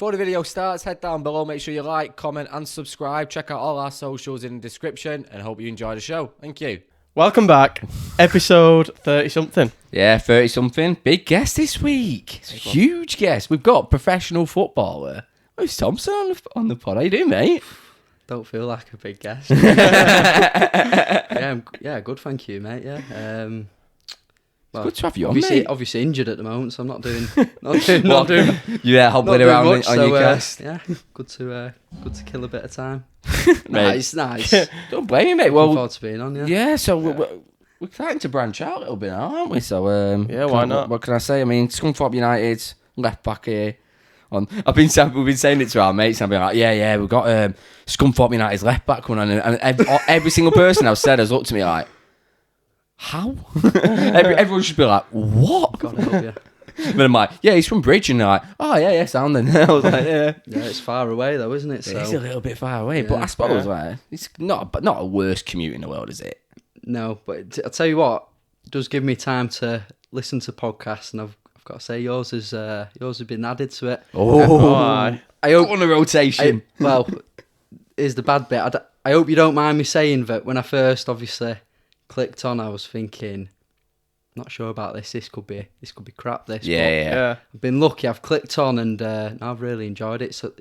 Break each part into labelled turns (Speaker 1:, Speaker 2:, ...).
Speaker 1: Before the video starts, head down below, make sure you like, comment and subscribe. Check out all our socials in the description and hope you enjoy the show. Thank you.
Speaker 2: Welcome back. Episode 30-something.
Speaker 1: Yeah, 30-something. Big guest this week. It's a huge guest. We've got professional footballer Lewis Thompson on the pod. How you doing, mate?
Speaker 3: Don't feel like a big guest. yeah, good, thank you, mate. Yeah, well,
Speaker 1: good to have you on,
Speaker 3: obviously,
Speaker 1: mate.
Speaker 3: Obviously injured at the moment, so I'm not doing
Speaker 1: Yeah, hobbling around
Speaker 3: much,
Speaker 1: on your guest.
Speaker 3: Yeah, good to kill a bit of time.
Speaker 1: Mate.
Speaker 3: Nice.
Speaker 1: Don't blame you, mate.
Speaker 3: Looking
Speaker 1: Well,
Speaker 3: forward to being on.
Speaker 1: yeah. So we're starting to branch out a little bit now, aren't we? So
Speaker 2: yeah, why not?
Speaker 1: What can I say? I mean, Scunthorpe United left back here. We've been saying it to our mates, and I've been like, yeah, we've got Scunthorpe United's left back coming on, and every single person I've said has looked at me like, how? Everyone should be like, what?
Speaker 3: God help you.
Speaker 1: But I'm like, yeah, he's from Bridge, and they're like, oh yeah, sound then. I was like, yeah.
Speaker 3: Yeah, it's far away though, isn't it? So
Speaker 1: It's a little bit far away, but I suppose like, it's not a worst commute in the world, is it?
Speaker 3: no, but I'll tell you what, it does give me time to listen to podcasts, and I've got to say yours has been added to it.
Speaker 1: I hope on the rotation.
Speaker 3: Well, here's the bad bit. I hope you don't mind me saying that when I first obviously clicked on, I was thinking, not sure about this. This could be crap. This.
Speaker 1: Yeah.
Speaker 3: I've been lucky. I've clicked on and I've really enjoyed it. So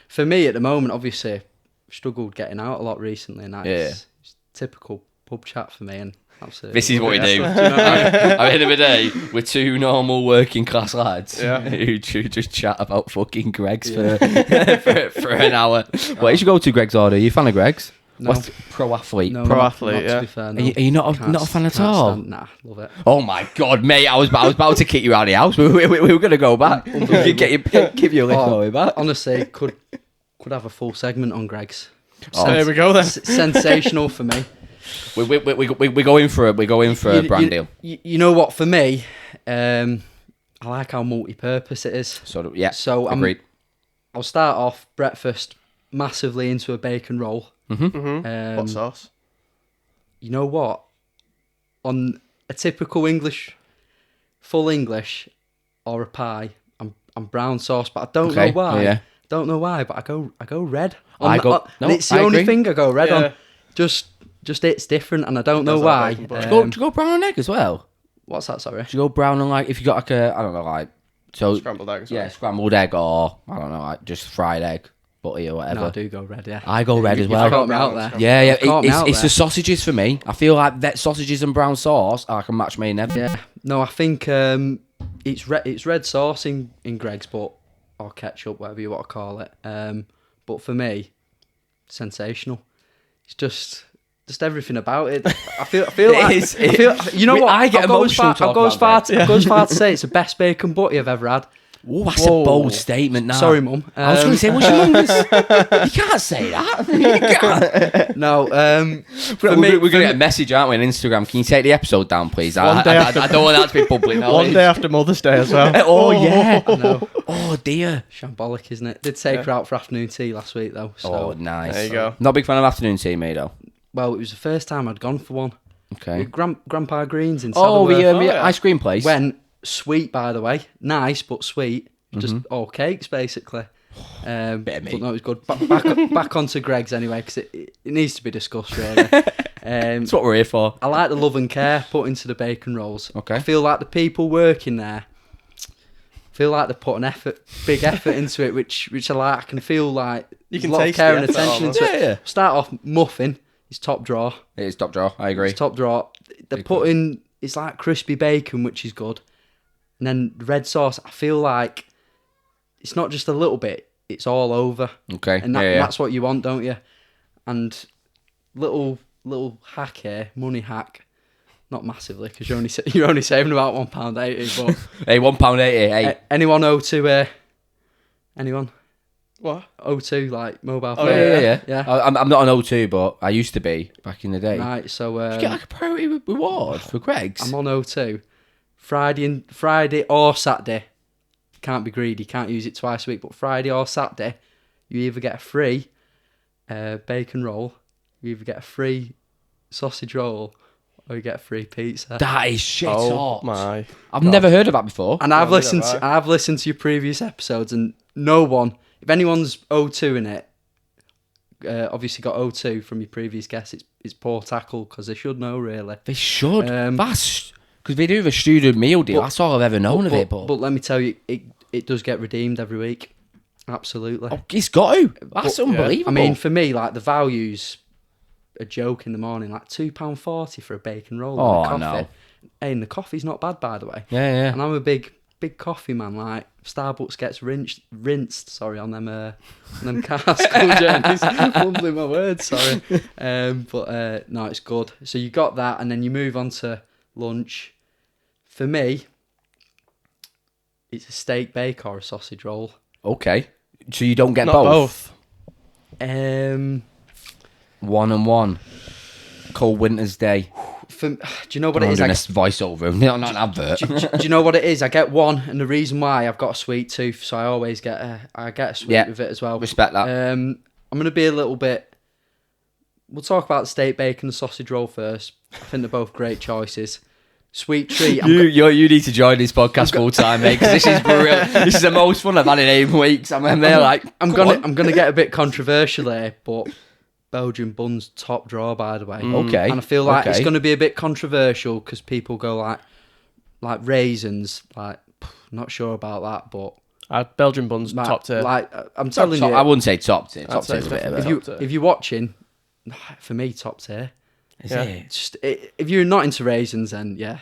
Speaker 3: for me at the moment, obviously, I've struggled getting out a lot recently, and it's typical pub chat for me. And absolutely,
Speaker 1: This is what we do.
Speaker 3: Do you know what I mean?
Speaker 1: At the end of the day, we're two normal working class lads who just chat about fucking Greg's for an hour. What is your go-to Greg's order? Are you a fan of Greg's?
Speaker 3: No.
Speaker 1: What's pro athlete?
Speaker 3: No,
Speaker 2: Pro
Speaker 3: not-
Speaker 2: athlete,
Speaker 3: not to
Speaker 2: yeah.
Speaker 3: be fair, no.
Speaker 1: Are you not a fan at all?
Speaker 3: Nah, love it.
Speaker 1: Oh my god, mate! I was about to kick you out of the house. We were going to go back. Give you a lift all the way back.
Speaker 3: Honestly, could have a full segment on Greg's.
Speaker 2: There we go then.
Speaker 3: Sensational for me.
Speaker 1: We're going for a brand deal.
Speaker 3: You know what? For me, I like how multi-purpose it is.
Speaker 1: So agreed.
Speaker 3: I'll start off breakfast massively into a bacon roll.
Speaker 2: What sauce?
Speaker 3: You know what? On a typical full English, or a pie, I'm brown sauce, but I don't know why.
Speaker 1: Yeah.
Speaker 3: Don't know why, but I go red. It's the
Speaker 1: I
Speaker 3: only
Speaker 1: agree.
Speaker 3: thing I go red
Speaker 2: Yeah.
Speaker 3: on. Just it's different, and I don't know
Speaker 2: Does
Speaker 3: why.
Speaker 2: like bacon butter.
Speaker 1: Do you go brown on egg as well?
Speaker 3: What's that? Sorry.
Speaker 1: Do you go brown on if you got like a, I don't know, like, so
Speaker 2: Scrambled eggs.
Speaker 1: yeah, scrambled egg, or I don't know, like just fried egg, butty or whatever.
Speaker 3: No, I do go red. Yeah.
Speaker 1: I go red as
Speaker 3: You've
Speaker 1: well.
Speaker 3: caught me out there.
Speaker 1: Yeah,
Speaker 3: Caught me out
Speaker 1: it's the
Speaker 3: there.
Speaker 1: sausages for me. I feel like that sausages and brown sauce, I can match made in everything.
Speaker 3: Yeah. No, I think it's red sauce in Greg's, or ketchup, whatever you want to call it. But for me, sensational. It's just everything about it. I feel like you know what?
Speaker 1: I get emotional
Speaker 3: I'll go as far to say it's the best bacon butty I've ever had.
Speaker 1: Oh, that's a bold statement now.
Speaker 3: Sorry, Mum.
Speaker 1: I was going to say, what's your mum's? You can't say that. You can't.
Speaker 3: No,
Speaker 1: We're going to get a message, aren't we, on Instagram? Can you take the episode down, please? I don't want that to be public now.
Speaker 2: One day after Mother's Day as well.
Speaker 1: Oh, yeah.
Speaker 3: I know.
Speaker 1: Oh, dear.
Speaker 3: Shambolic, isn't it? Did take her out for afternoon tea last week, though. So.
Speaker 1: Oh, nice.
Speaker 2: There you go.
Speaker 1: Not a big fan of afternoon tea, mate, though.
Speaker 3: Well, it was the first time I'd gone for one.
Speaker 1: Okay.
Speaker 3: With Grandpa Green's in
Speaker 1: Oh,
Speaker 3: Saddleworth.
Speaker 1: the ice cream place.
Speaker 3: Went sweet, by the way. Nice, but sweet. Just all cakes, basically.
Speaker 1: Bit of meat.
Speaker 3: But no, it was good. Back onto Greg's anyway, because it needs to be discussed, really.
Speaker 1: That's what we're here for.
Speaker 3: I like the love and care put into the bacon rolls.
Speaker 1: Okay.
Speaker 3: I feel like the people working there feel like they put big effort into it, which I like. I can feel like
Speaker 2: You
Speaker 3: there's
Speaker 2: can
Speaker 3: a lot of
Speaker 2: taste
Speaker 3: care
Speaker 2: the
Speaker 3: and
Speaker 2: effort
Speaker 3: attention
Speaker 2: almost.
Speaker 3: into it.
Speaker 1: Yeah.
Speaker 3: Start off muffin. It's top drawer.
Speaker 1: It is top draw. I agree.
Speaker 3: It's top drawer. They're
Speaker 1: Big
Speaker 3: putting it's like crispy bacon, which is good, and then the red sauce. I feel like it's not just a little bit; it's all over.
Speaker 1: Okay.
Speaker 3: And
Speaker 1: yeah.
Speaker 3: that's what you want, don't you? And little hack here, money hack, not massively because you're only saving about £1.80. But
Speaker 1: Hey, £1.80. Hey.
Speaker 3: anyone owe to anyone
Speaker 2: What?
Speaker 3: O2 like mobile
Speaker 1: Oh,
Speaker 3: phone?
Speaker 1: yeah. I'm not an O2, but I used to be back in the day.
Speaker 3: Right, so
Speaker 1: Did you get like a priority reward for Greg's?
Speaker 3: I'm on O2 Friday or Saturday. Can't be greedy, can't use it twice a week, but Friday or Saturday, you either get a free bacon roll, you either get a free sausage roll, or you get a free pizza.
Speaker 1: That is shit
Speaker 2: Oh
Speaker 1: hot.
Speaker 2: my!
Speaker 1: I've never heard of that before.
Speaker 3: And I've
Speaker 2: Yeah,
Speaker 3: listened.
Speaker 2: neither
Speaker 3: I've listened to your previous episodes, and no one. If anyone's 0-2 in it, obviously got 0-2 from your previous guess. It's poor tackle because they should know really.
Speaker 1: They should. That's because they do have a student meal deal. That's all I've ever known of it. But
Speaker 3: let me tell you, it does get redeemed every week. Absolutely.
Speaker 1: Oh, it's got to. That's unbelievable.
Speaker 3: I mean, for me, like the value's a joke in the morning, like £2.40 for a bacon roll and a coffee. No. Hey, and the coffee's not bad, by the way.
Speaker 1: Yeah.
Speaker 3: And I'm a big coffee man. Like Starbucks gets rinsed. On them car school journeys. Fumbling my words. Sorry. But no, it's good. So you got that, and then you move on to lunch. For me, it's a steak bake or a sausage roll.
Speaker 1: Okay. So you don't get
Speaker 2: Not
Speaker 1: both?
Speaker 3: 1
Speaker 1: and 1. Cold winter's day.
Speaker 3: Do you know what it is?
Speaker 1: I'm doing a voiceover, not an advert.
Speaker 3: Do you know what it is? I get one, and the reason why I've got a sweet tooth, so I always get a sweet with it as well.
Speaker 1: Respect that.
Speaker 3: I'm going to be a little bit... We'll talk about the steak bake and the sausage roll first. I think they're both great choices. Sweet treat.
Speaker 1: You need to join this podcast full time, mate, because this is brilliant. This is the most fun I've had in 8 weeks. I'm
Speaker 3: gonna get a bit controversial here, but Belgian buns top drawer, by the way.
Speaker 1: Okay.
Speaker 3: And I feel like it's going to be a bit controversial because people go like raisins. Like, not sure about that, but
Speaker 2: Belgian buns top tier.
Speaker 3: Like, I'm telling you,
Speaker 1: I wouldn't say top tier. Top tier is a bit of
Speaker 3: if you're watching, for me, top tier.
Speaker 1: Is it?
Speaker 3: Just, if you're not into raisins, then yeah.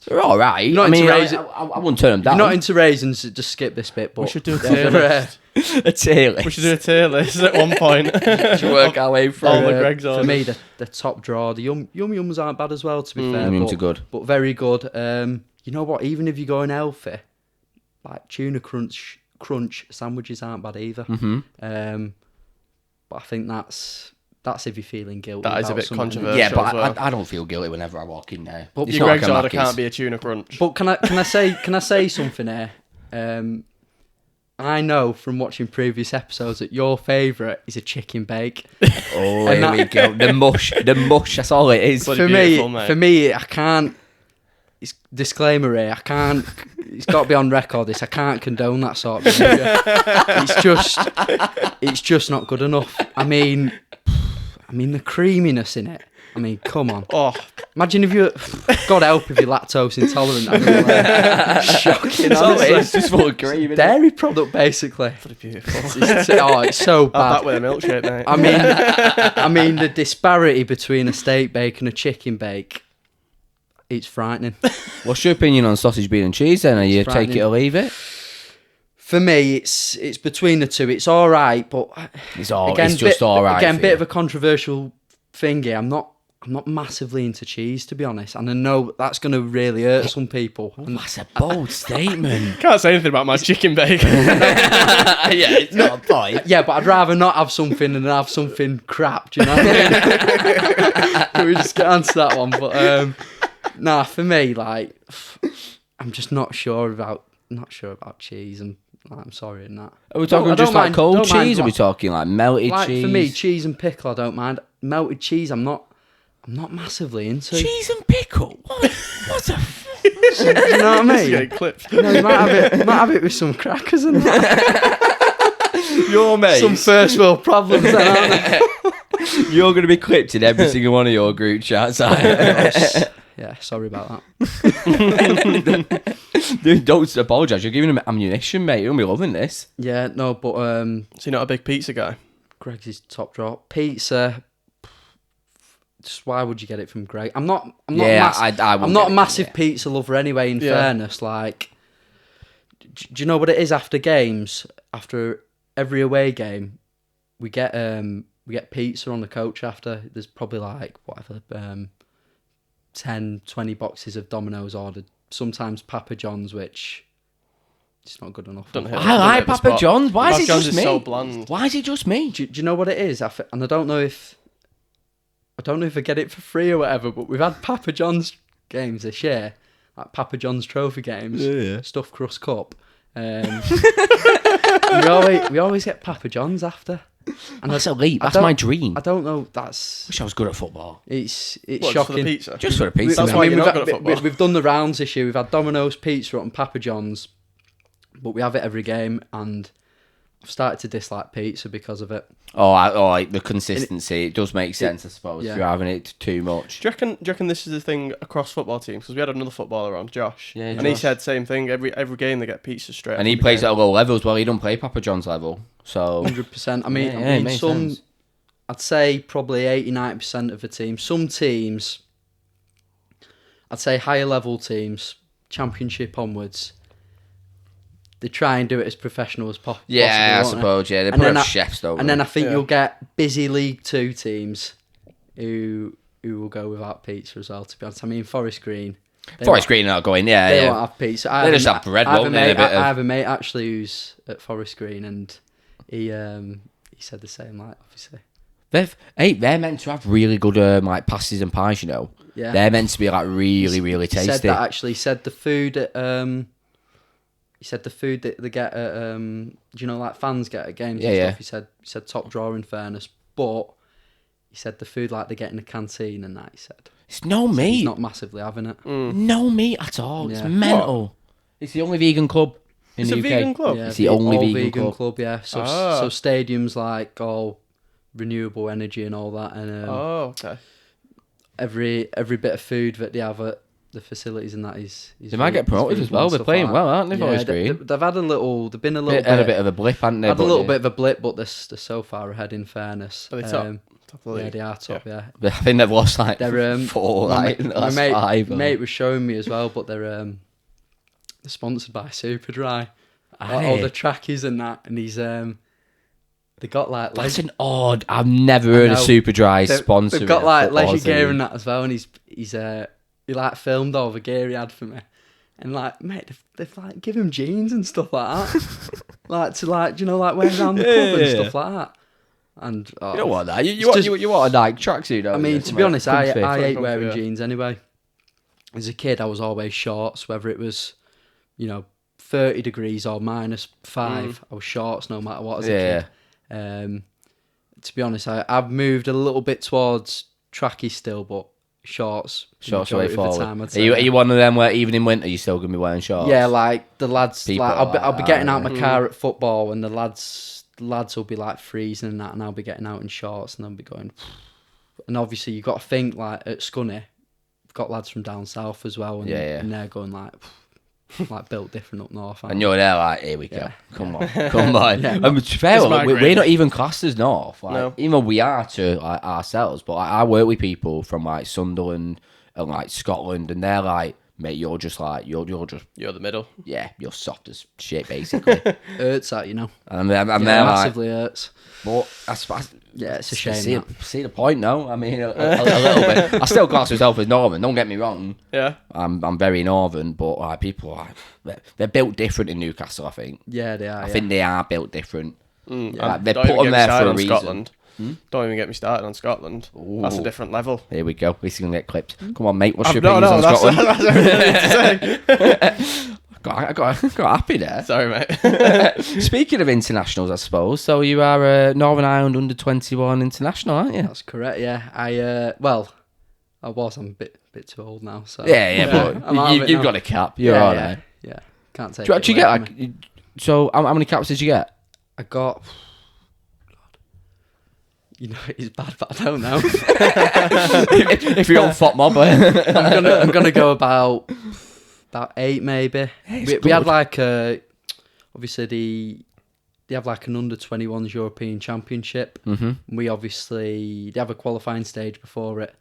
Speaker 1: They're all right.
Speaker 3: You're not into raisins.
Speaker 1: I wouldn't turn them down.
Speaker 3: If you're not into raisins, just skip this bit. But
Speaker 2: we should do a tier list.
Speaker 1: A tier list.
Speaker 2: We should do a tier list at one point.
Speaker 1: To work our way through.
Speaker 2: All the Greg's
Speaker 3: for me, the top drawer. The yums aren't bad as well, to be fair.
Speaker 1: Yums are good.
Speaker 3: But very good. You know what? Even if you're going healthy, like tuna crunch sandwiches aren't bad either.
Speaker 1: Mm-hmm.
Speaker 3: But I think that's if you're feeling guilty.
Speaker 2: That is a bit controversial.
Speaker 1: Yeah, but
Speaker 2: well.
Speaker 1: I don't feel guilty whenever I walk in there.
Speaker 3: But
Speaker 2: your Greg's order can't be a tuna crunch.
Speaker 3: But can I say something here? I know from watching previous episodes that your favourite is a chicken bake.
Speaker 1: Oh, here we go. The mush. That's all it is.
Speaker 3: For me, I can't. It's disclaimer here. I can't. It's got to be on record. I can't condone that sort of behaviour. It's just not good enough. I mean the creaminess in it. I mean, come on.
Speaker 2: Oh,
Speaker 3: imagine if you're... God help if you're lactose intolerant. Shocking, honestly.
Speaker 1: It's just full of cream.
Speaker 3: Dairy product, basically.
Speaker 2: pretty beautiful.
Speaker 3: It's so bad.
Speaker 2: Have that with a milkshake, mate.
Speaker 3: I mean, the disparity between a steak bake and a chicken bake, it's frightening.
Speaker 1: What's your opinion on sausage, bean and cheese then? Are you take it or leave it?
Speaker 3: For me, it's between the two. It's all right, but...
Speaker 1: It's just all right.
Speaker 3: Again, bit of a controversial thing here. I'm not massively into cheese, to be honest, and I know that's going to really hurt some people.
Speaker 1: And that's a bold statement.
Speaker 2: Can't say anything about my chicken bake.
Speaker 1: Yeah, it's not a point.
Speaker 3: Yeah, but I'd rather not have something than have something crap. Do you know what I mean? Can we just get onto that one? But nah, for me, like, I'm just not sure about cheese, and I'm sorry in that.
Speaker 1: Are we talking just like cold cheese? Or are we talking like melted cheese?
Speaker 3: For me, cheese and pickle, I don't mind. Melted cheese, I'm not massively into.
Speaker 1: Cheese and pickle? What the
Speaker 3: do you know what I mean?
Speaker 2: Getting clipped.
Speaker 3: You know, you might have it with some crackers and that.
Speaker 1: Your mate.
Speaker 3: Some first world problems then, aren't
Speaker 1: You're going to be clipped in every single one of your group chats.
Speaker 3: Yeah, sorry about that.
Speaker 1: Dude, don't apologise. You're giving him ammunition, mate. You'll be loving this.
Speaker 3: Yeah, no, but
Speaker 2: So you're not a big pizza guy?
Speaker 3: Greg's is top draw. Pizza. Just why would you get it from Greg? I'm not a massive pizza lover anyway. In fairness, like, do you know what it is? After games, after every away game, we get pizza on the coach after. There's probably like whatever 10, 20 boxes of Domino's ordered. Sometimes Papa John's, which it's not good enough.
Speaker 1: I like Papa John's. Why is it just me?
Speaker 2: So bland.
Speaker 1: Why is it just me?
Speaker 3: Do you know what it is? And I don't know if I get it for free or whatever, but we've had Papa John's games this year, like Papa John's trophy games, stuffed crust cup. We always get Papa John's after.
Speaker 1: And that's elite. That's my dream.
Speaker 3: I don't know. Wish
Speaker 1: I was good at football.
Speaker 3: It's
Speaker 2: what,
Speaker 3: shocking.
Speaker 2: Just for the pizza?
Speaker 1: Just for the pizza.
Speaker 2: That's why you're not good at football.
Speaker 3: We've done the rounds this year. We've had Domino's, Pizza Hut and Papa John's, but we have it every game. And I've started to dislike pizza because of it.
Speaker 1: Like the consistency. It does make sense, I suppose.
Speaker 3: Yeah.
Speaker 1: If you're having it too much.
Speaker 2: Do you reckon this is the thing across football teams? Because we had another footballer on, Josh,
Speaker 1: Yeah,
Speaker 2: and he
Speaker 1: Josh.
Speaker 2: said same thing. Every game they get pizza straight.
Speaker 1: And he
Speaker 2: from the
Speaker 1: plays
Speaker 2: game.
Speaker 1: at a low level as well. He don't play Papa John's level. So
Speaker 3: 100%. I mean,
Speaker 1: Yeah, it makes
Speaker 3: some.
Speaker 1: sense.
Speaker 3: I'd say probably 80-90% of the team. Some teams, I'd say higher level teams, Championship onwards, they try and do it as professional as possible.
Speaker 1: yeah, I
Speaker 3: won't they?
Speaker 1: suppose. Yeah, they
Speaker 3: And
Speaker 1: put
Speaker 3: then
Speaker 1: up
Speaker 3: I-
Speaker 1: chefs though.
Speaker 3: And then I think
Speaker 2: Yeah.
Speaker 3: you'll get busy League Two teams who will go without pizza as well. To be honest, I mean Forest Green.
Speaker 1: Forest Green are not going.
Speaker 3: They
Speaker 1: Yeah.
Speaker 3: won't have pizza.
Speaker 1: They just have bread,
Speaker 3: I have
Speaker 1: won't
Speaker 3: a
Speaker 1: they, and
Speaker 3: mate.
Speaker 1: a bit of-
Speaker 3: I have a mate actually who's at Forest Green, and he said the same. Like obviously,
Speaker 1: They're meant to have really good like pasties and pies. You know.
Speaker 3: yeah.
Speaker 1: They're meant to be like really, really
Speaker 3: He said
Speaker 1: tasty.
Speaker 3: that actually. He said the food at he said the food that they get at do you know like fans get at games and
Speaker 1: Yeah,
Speaker 3: stuff. He said top drawer in fairness, but he said the food like they get in the canteen and that. He said
Speaker 1: It's no
Speaker 3: he's
Speaker 1: meat.
Speaker 3: not massively having it.
Speaker 1: No meat at all. It's
Speaker 3: Yeah.
Speaker 1: mental. It's the only vegan club in
Speaker 2: It's
Speaker 1: the
Speaker 2: a
Speaker 1: UK.
Speaker 2: vegan club.
Speaker 3: Yeah,
Speaker 1: It's the only
Speaker 3: all
Speaker 1: vegan club.
Speaker 3: Yeah, so
Speaker 2: Ah.
Speaker 3: so stadiums like all renewable energy and all that, and
Speaker 2: Oh, okay.
Speaker 3: every bit of food that they have at the facilities and that is
Speaker 1: They might get promoted as well. They're playing well, aren't they, Forest Green?
Speaker 3: They've had a little. They've been a little
Speaker 1: Had a
Speaker 3: bit.
Speaker 1: bit of a blip, hadn't they?
Speaker 3: Had a
Speaker 1: But
Speaker 3: little
Speaker 1: they-
Speaker 3: bit of a blip, but they're so far ahead. In fairness,
Speaker 2: Are they top? Top of the
Speaker 3: yeah,
Speaker 2: league.
Speaker 3: they are top. Yeah,
Speaker 1: I think they've lost like
Speaker 3: they're
Speaker 1: 4 like in the last
Speaker 3: mate,
Speaker 1: 5.
Speaker 3: mate was showing me as well, but they're sponsored by Superdry.
Speaker 1: Are
Speaker 3: All
Speaker 1: they?
Speaker 3: the trackies and that, and he's they got like
Speaker 1: That's an odd. I've never heard of
Speaker 3: know.
Speaker 1: Superdry sponsor.
Speaker 3: They've got like leisure gear and that as well, and he like filmed all the gear he had for me, and like mate, they've like give him jeans and stuff like that, like to like you know like wear around the club and stuff like that. And
Speaker 1: You don't want that. You
Speaker 3: It's
Speaker 1: want
Speaker 3: just-
Speaker 1: you want a Nike tracksuit. Don't
Speaker 3: I mean,
Speaker 1: you?
Speaker 3: to be honest, I
Speaker 1: Comfy.
Speaker 3: hate
Speaker 2: comfy,
Speaker 3: wearing
Speaker 2: yeah.
Speaker 3: jeans anyway. As a kid, I was always shorts, whether it was, 30 degrees or -5. I was shorts no matter what as a kid. To be honest, I've moved a little bit towards tracky still, but shorts. the
Speaker 1: Shorts way
Speaker 3: majority of the
Speaker 1: forward.
Speaker 3: time, I'd
Speaker 1: Are
Speaker 3: say.
Speaker 1: you one of them where even in winter you're still gonna be wearing shorts?
Speaker 3: Yeah, like the lads.
Speaker 1: People
Speaker 3: Like,
Speaker 1: are
Speaker 3: I'll be
Speaker 1: like
Speaker 3: getting
Speaker 1: that,
Speaker 3: out my car at football, and the lads will be like freezing and that, and I'll be getting out in shorts, and they'll be going. And obviously, you got to think like at Scunny, we've got lads from down south as well, and,
Speaker 1: Yeah.
Speaker 3: and they're going like built different up north.
Speaker 1: And you're there like, here we go.
Speaker 3: Yeah.
Speaker 1: Come on, come on.
Speaker 3: Yeah.
Speaker 1: And to be fair,
Speaker 2: It's
Speaker 1: like, we're
Speaker 2: migrating.
Speaker 1: not even classed as North. Like,
Speaker 2: No.
Speaker 1: even though we are to like ourselves, but like, I work with people from like Sunderland and like Scotland, and they're like, mate, you're just like you're just
Speaker 2: You're the middle.
Speaker 1: you're soft as shit basically.
Speaker 3: hurts that,
Speaker 1: and
Speaker 3: yeah,
Speaker 1: they're like,
Speaker 3: massively hurts.
Speaker 1: but I suppose.
Speaker 3: Yeah, it's a shame.
Speaker 1: See,
Speaker 3: that.
Speaker 1: see the point, no? I mean, a little bit. I still class myself as Northern. Don't get me wrong.
Speaker 2: Yeah.
Speaker 1: I'm very Northern, but like people, they're built different in Newcastle. I think.
Speaker 3: Yeah, they are.
Speaker 1: I
Speaker 3: yeah.
Speaker 1: think they are built different.
Speaker 2: And
Speaker 1: they
Speaker 2: don't
Speaker 1: put
Speaker 2: even
Speaker 1: them
Speaker 2: get me
Speaker 1: there
Speaker 2: started
Speaker 1: for a
Speaker 2: on
Speaker 1: reason.
Speaker 2: Scotland. Don't even get me started on Scotland. That's a
Speaker 1: Ooh.
Speaker 2: different level.
Speaker 1: Here we go. This is gonna get clipped. Come on, mate. What's your
Speaker 2: No,
Speaker 1: opinions on
Speaker 2: that's
Speaker 1: Scotland?
Speaker 2: that's what I needed to say.
Speaker 1: I got happy there.
Speaker 2: Sorry, mate.
Speaker 1: Speaking of internationals, I suppose. So you are a Northern Ireland under-21 international, aren't you?
Speaker 3: That's correct. Yeah, I was. I'm a bit too old now. So
Speaker 1: Yeah, but
Speaker 3: I'm out of it
Speaker 1: you've
Speaker 3: now.
Speaker 1: got a cap. You're
Speaker 3: yeah,
Speaker 1: all
Speaker 3: yeah,
Speaker 1: right.
Speaker 3: yeah. Can't take.
Speaker 1: Do you
Speaker 3: it
Speaker 1: actually
Speaker 3: away
Speaker 1: get
Speaker 3: from me.
Speaker 1: so how many caps did you get?
Speaker 3: I got. It's bad, but I don't know.
Speaker 1: if you're on FOT mob,
Speaker 3: I'm gonna go about 8 maybe.
Speaker 1: It's
Speaker 3: We had
Speaker 1: good.
Speaker 3: like obviously they have like an under-21s European Championship.
Speaker 1: Mm-hmm.
Speaker 3: They have a qualifying stage before it,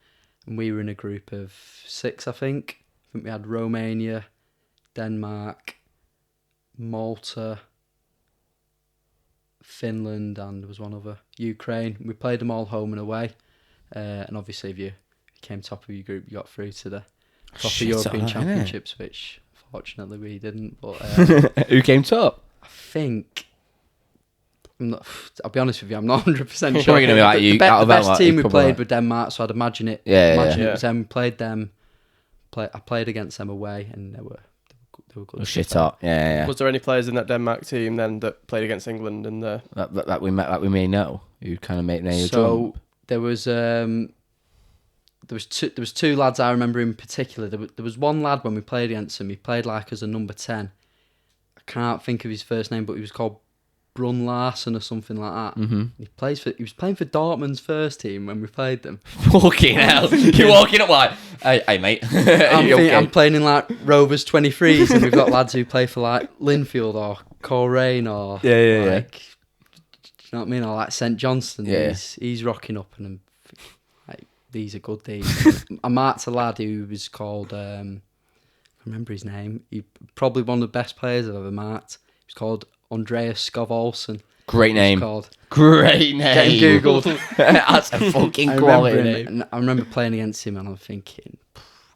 Speaker 3: and we were in a group of 6, I think. I think we had Romania, Denmark, Malta, Finland, and there was one other, Ukraine. We played them all home and away, and obviously if you came top of your group, you got through to the proper
Speaker 1: Shit,
Speaker 3: European
Speaker 1: alright, innit?
Speaker 3: Championships, which fortunately we didn't. But
Speaker 1: Who came top?
Speaker 3: I think. I'll be honest with you, I'm not 100% sure.
Speaker 1: Probably gonna be like you, out
Speaker 3: The
Speaker 1: of that,
Speaker 3: best
Speaker 1: like,
Speaker 3: team we
Speaker 1: probably
Speaker 3: played
Speaker 1: like-
Speaker 3: with Denmark, so I'd imagine it.
Speaker 1: Yeah,
Speaker 3: Imagine
Speaker 2: yeah.
Speaker 3: it was them. We played them. I played against them away, and they were good.
Speaker 1: Shit up. Yeah.
Speaker 2: Was there any players in that Denmark team then that played against England in the?
Speaker 1: That we may know. Who kind of made a
Speaker 3: So
Speaker 1: jump.
Speaker 3: there was two lads I remember in particular. There was one lad when we played against him. He played like as a number 10. I can't think of his first name, but he was called Brun Larsen or something like that.
Speaker 1: Mm-hmm.
Speaker 3: He was playing for Dortmund's first team when we played them.
Speaker 1: Fucking hell. You're walking up like, hey mate.
Speaker 3: I'm playing in like Rovers 23s, and we've got lads who play for like Linfield or Coleraine or like, do you know what I mean? Or like St Johnstone.
Speaker 1: Yeah.
Speaker 3: He's rocking up, and I'm like, these are good days. I marked a lad who was called, I can't remember his name. He probably one of the best players I've ever marked. He was called Andreas Skov Olsen.
Speaker 1: Great name.
Speaker 3: Called.
Speaker 1: Great name.
Speaker 3: Getting Googled.
Speaker 1: That's a fucking quality name.
Speaker 3: I remember playing against him, and I'm thinking,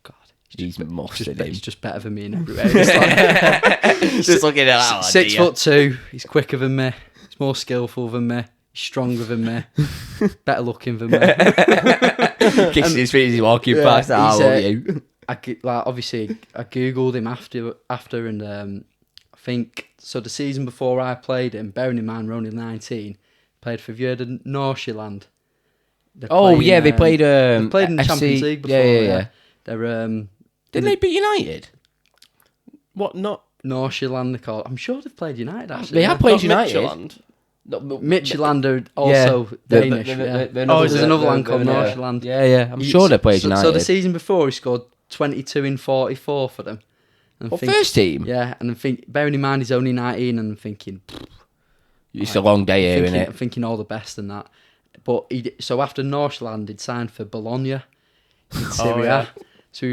Speaker 3: God,
Speaker 1: he's mustard.
Speaker 3: He's just better than me in every way. Just
Speaker 1: looking at that.
Speaker 3: 6'2". He's quicker than me. He's more skillful than me. He's stronger than me. Better looking than me.
Speaker 1: Kissing his feet as he's walking past. How old are you?
Speaker 3: Obviously, I googled him after, and I think so. The season before I played him, bearing in mind we're only 19, played for. Have you heard of Nordsjælland?
Speaker 1: They played.
Speaker 3: They played in the Champions League before.
Speaker 1: Yeah.
Speaker 3: They're
Speaker 1: Didn't they beat United?
Speaker 2: What? Not
Speaker 3: Nordsjælland, they call it. I'm sure they've played United actually.
Speaker 1: They have played
Speaker 2: not
Speaker 1: United.
Speaker 2: Midtjylland.
Speaker 3: Midtjylland are also Danish. There's another land called Nordsjælland.
Speaker 1: Yeah. I'm sure they played United.
Speaker 3: So the season before, he scored 22 in 44 for them.
Speaker 1: First team?
Speaker 3: Yeah, and bearing in mind he's only 19, and I'm thinking...
Speaker 1: It's a long day here, isn't it?
Speaker 3: I'm thinking all the best and that. But so after Nordsjælland, he'd signed for Bologna in Syria. So he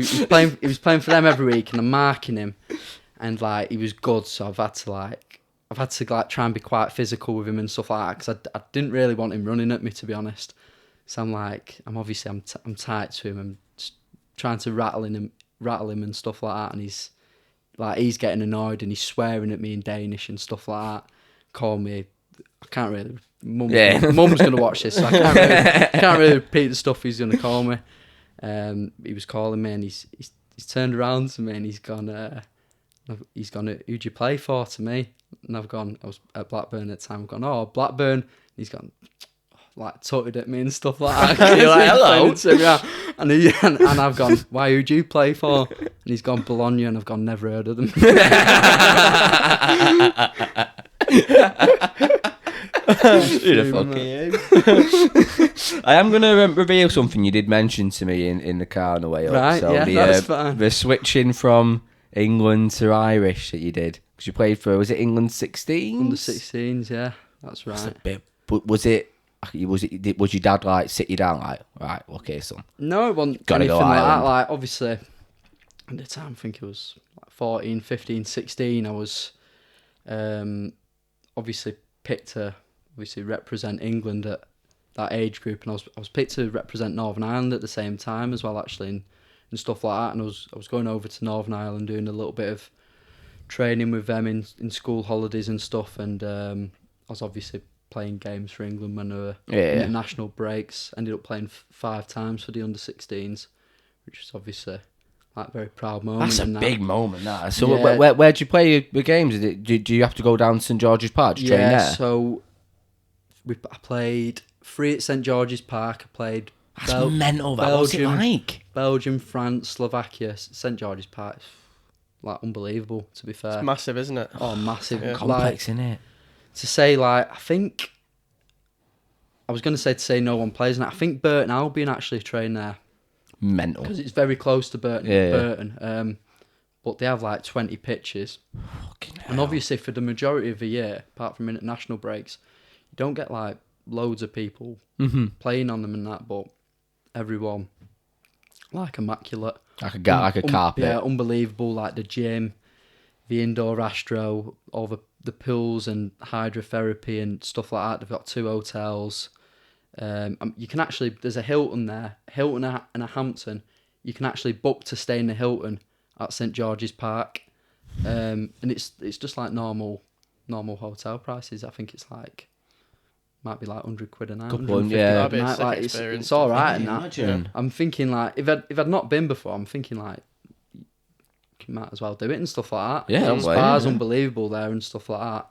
Speaker 3: was playing for them every week, and I'm marking him. And like he was good, so I've had to try and be quite physical with him and stuff like that, because I didn't really want him running at me, to be honest. So I'm tight to him. I'm just trying to rattle him and stuff like that, and he's getting annoyed and he's swearing at me in Danish and stuff like that. Call me. I can't really. Mum's gonna watch this, so I can't really repeat the stuff he's gonna call me. He was calling me, and he's turned around to me and he's gone. Who'd you play for, to me? And I've gone. I was at Blackburn at the time. I've gone. Oh, Blackburn. And he's gone. Like tutted at me and stuff like that.
Speaker 1: You're like, hello.
Speaker 3: And I've gone, why, who'd you play for? And he's gone, Bologna, and I've gone, never heard of them.
Speaker 1: Who the fuck are you? I am going to reveal something you did mention to me in the car on the way up.
Speaker 3: Right,
Speaker 1: so
Speaker 3: that's fine.
Speaker 1: The switching from England to Irish that you did. Because you played for, was it England 16s?
Speaker 3: Under 16s, yeah. That's right.
Speaker 1: Was your dad like sit you down like, right, okay, son?
Speaker 3: No, it wasn't
Speaker 1: Gotta
Speaker 3: anything
Speaker 1: go
Speaker 3: like that.
Speaker 1: Ireland.
Speaker 3: Like, obviously, at the time, I think it was like 14, 15, 16, I was obviously picked to represent England at that age group, and I was picked to represent Northern Ireland at the same time as well, actually, and stuff like that. And I was going over to Northern Ireland doing a little bit of training with them in school holidays and stuff, and I was obviously playing games for England when they were international breaks. Ended up playing 5 times for the under 16s, which was obviously like a very proud moment.
Speaker 1: That's a big moment, that. So
Speaker 3: Yeah.
Speaker 1: where do you play the games? Do you have to go down to St George's Park to train there?
Speaker 3: So I played 3 at St George's Park. I played
Speaker 1: That's mental. That what's it like?
Speaker 3: Belgium, France, Slovakia. St George's Park, like unbelievable. To be fair,
Speaker 2: It's massive, isn't it?
Speaker 3: oh, massive,
Speaker 2: Yeah.
Speaker 1: Complex, isn't it?
Speaker 3: To say, like, I think I was going to say no one plays in it. I think Burton Albion actually train there
Speaker 1: Mental.
Speaker 3: because it's very close to Burton.
Speaker 1: Yeah.
Speaker 3: Burton, but they have like 20 pitches, and obviously for the majority of the year, apart from international breaks, you don't get like loads of people playing on them and that. But everyone, like, immaculate,
Speaker 1: Like a carpet.
Speaker 3: yeah, unbelievable. Like the gym, the indoor astro, all the pools and hydrotherapy and stuff like that. They've got 2 hotels. You can actually, there's a Hilton there, Hilton and a Hampton. You can actually book to stay in the Hilton at St George's Park, and it's just like normal hotel prices. I think it's like might be like £100 a night.
Speaker 1: Good
Speaker 3: 150
Speaker 1: one, yeah.
Speaker 2: That'd be a
Speaker 3: night.
Speaker 2: sick
Speaker 3: Like,
Speaker 2: experience.
Speaker 3: it's all right and that.
Speaker 1: Imagine.
Speaker 3: I'm thinking like if I'd not been before, I'm thinking like you might as well do it and stuff like that.
Speaker 1: Yeah,
Speaker 3: the
Speaker 1: well,
Speaker 3: spar's
Speaker 1: yeah.
Speaker 3: unbelievable there and stuff like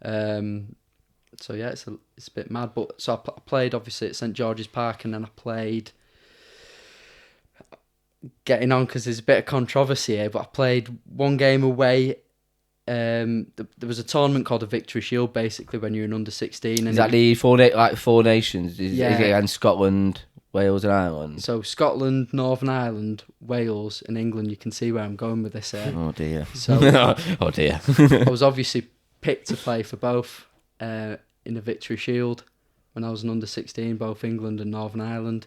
Speaker 3: that. So yeah, it's a bit mad. But so I played obviously at St George's Park, and then I played. Getting on because there's a bit of controversy here, but I played one game away there was a tournament called the Victory Shield, basically, when you're an under-16.
Speaker 1: Is that the Four Nations? Is it against Scotland, Wales and Ireland?
Speaker 3: So Scotland, Northern Ireland, Wales and England. You can see where I'm going with this here.
Speaker 1: Oh dear.
Speaker 3: So
Speaker 1: oh dear.
Speaker 3: I was obviously picked to play for both in the Victory Shield when I was an under-16, both England and Northern Ireland.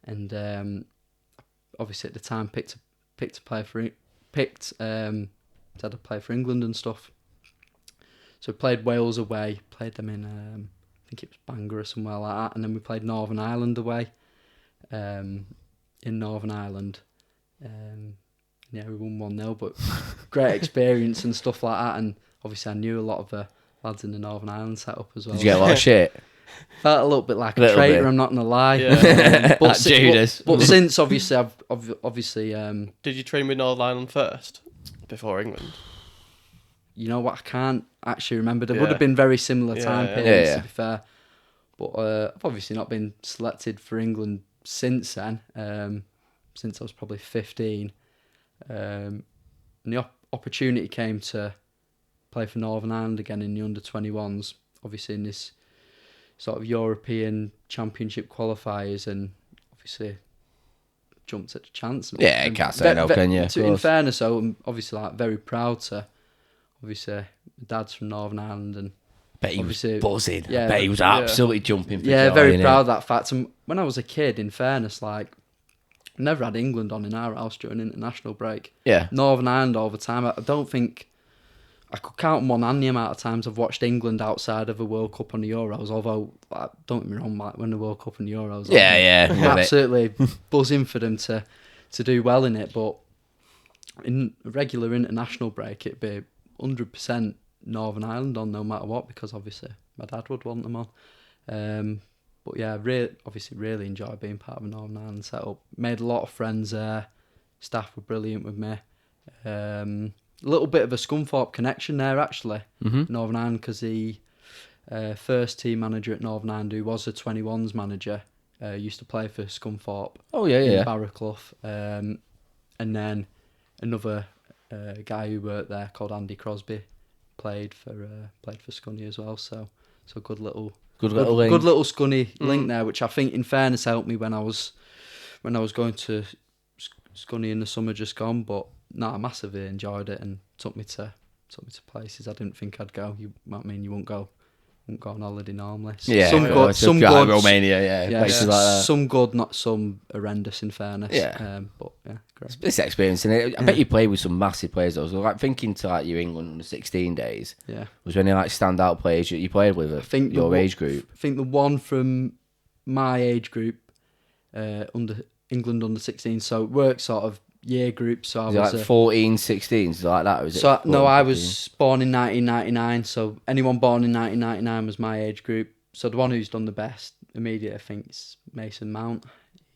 Speaker 3: And obviously at the time picked to play for England and stuff. So we played Wales away, played them in I think it was Bangor or somewhere like that, and then we played Northern Ireland away in Northern Ireland. Yeah, we won 1-0, but great experience and stuff like that. And obviously I knew a lot of the lads in the Northern Ireland setup as well.
Speaker 1: Did you get a lot of shit?
Speaker 3: Felt a little bit like a traitor, I'm not going to lie.
Speaker 2: Yeah.
Speaker 3: But
Speaker 1: Judas.
Speaker 3: But since, obviously, I've obviously...
Speaker 2: Did you train with Northern Ireland first, before England?
Speaker 3: You know what, I can't actually remember. There
Speaker 2: Yeah.
Speaker 3: would have been very similar time
Speaker 2: Yeah.
Speaker 3: periods,
Speaker 1: Yeah.
Speaker 3: to be fair. But I've obviously not been selected for England since then, since I was probably 15. And the opportunity came to play for Northern Ireland again in the under-21s, obviously in this sort of European Championship qualifiers, and obviously jumped at the chance.
Speaker 1: Yeah, you can't say no, can you?
Speaker 3: In fairness, though, I'm obviously very proud to. Obviously, my dad's from Northern Ireland, and
Speaker 1: Bet he was
Speaker 3: obviously-
Speaker 1: buzzing.
Speaker 3: yeah.
Speaker 1: I bet he was absolutely jumping for
Speaker 3: yeah,
Speaker 1: joy,
Speaker 3: very
Speaker 1: innit?
Speaker 3: proud of that fact. And when I was a kid, in fairness, I never had England on in our house during international break.
Speaker 1: Yeah.
Speaker 3: Northern Ireland all the time. I don't think I could count on one hand the amount of times I've watched England outside of a World Cup and the Euros. Although, don't get me wrong, when the World Cup and the Euros,
Speaker 1: Yeah.
Speaker 3: I'm absolutely buzzing for them to do well in it. But in a regular international break, it'd be 100% Northern Ireland on no matter what, because obviously my dad would want them on. But yeah, really enjoyed being part of a Northern Ireland setup. Made a lot of friends there. Staff were brilliant with me. A little bit of a Scunthorpe connection there, actually. Northern Ireland, because the first team manager at Northern Ireland, who was a 21s manager, used to play for Scunthorpe.
Speaker 1: Oh, yeah.
Speaker 3: In Barraclough. And then another guy who worked there called Andy Crosby played for Scunny as well. So good little
Speaker 1: link.
Speaker 3: Good little Scunny link there, which I think, in fairness, helped me when I was going to Scunny in the summer just gone. But no, I massively enjoyed it and took me to places I didn't think I'd go. You won't go on holiday normally.
Speaker 1: Yeah,
Speaker 3: some good,
Speaker 1: Romania, places like that.
Speaker 3: Some good, not some horrendous, in fairness.
Speaker 1: Yeah.
Speaker 3: But yeah, great.
Speaker 1: It's experience, and I bet you played with some massive players. I was thinking to your England under 16 days.
Speaker 3: Yeah.
Speaker 1: Was there any standout players you played with? Your age group.
Speaker 3: I think the one from my age group, under England under 16. So it works sort of year groups. So I was
Speaker 1: 14, 16, is it like that? Or is it
Speaker 3: so
Speaker 1: 14,
Speaker 3: no, I
Speaker 1: 15?
Speaker 3: was born in 1999. So anyone born in 1999 was my age group. So the one who's done the best immediately, I think, is Mason Mount.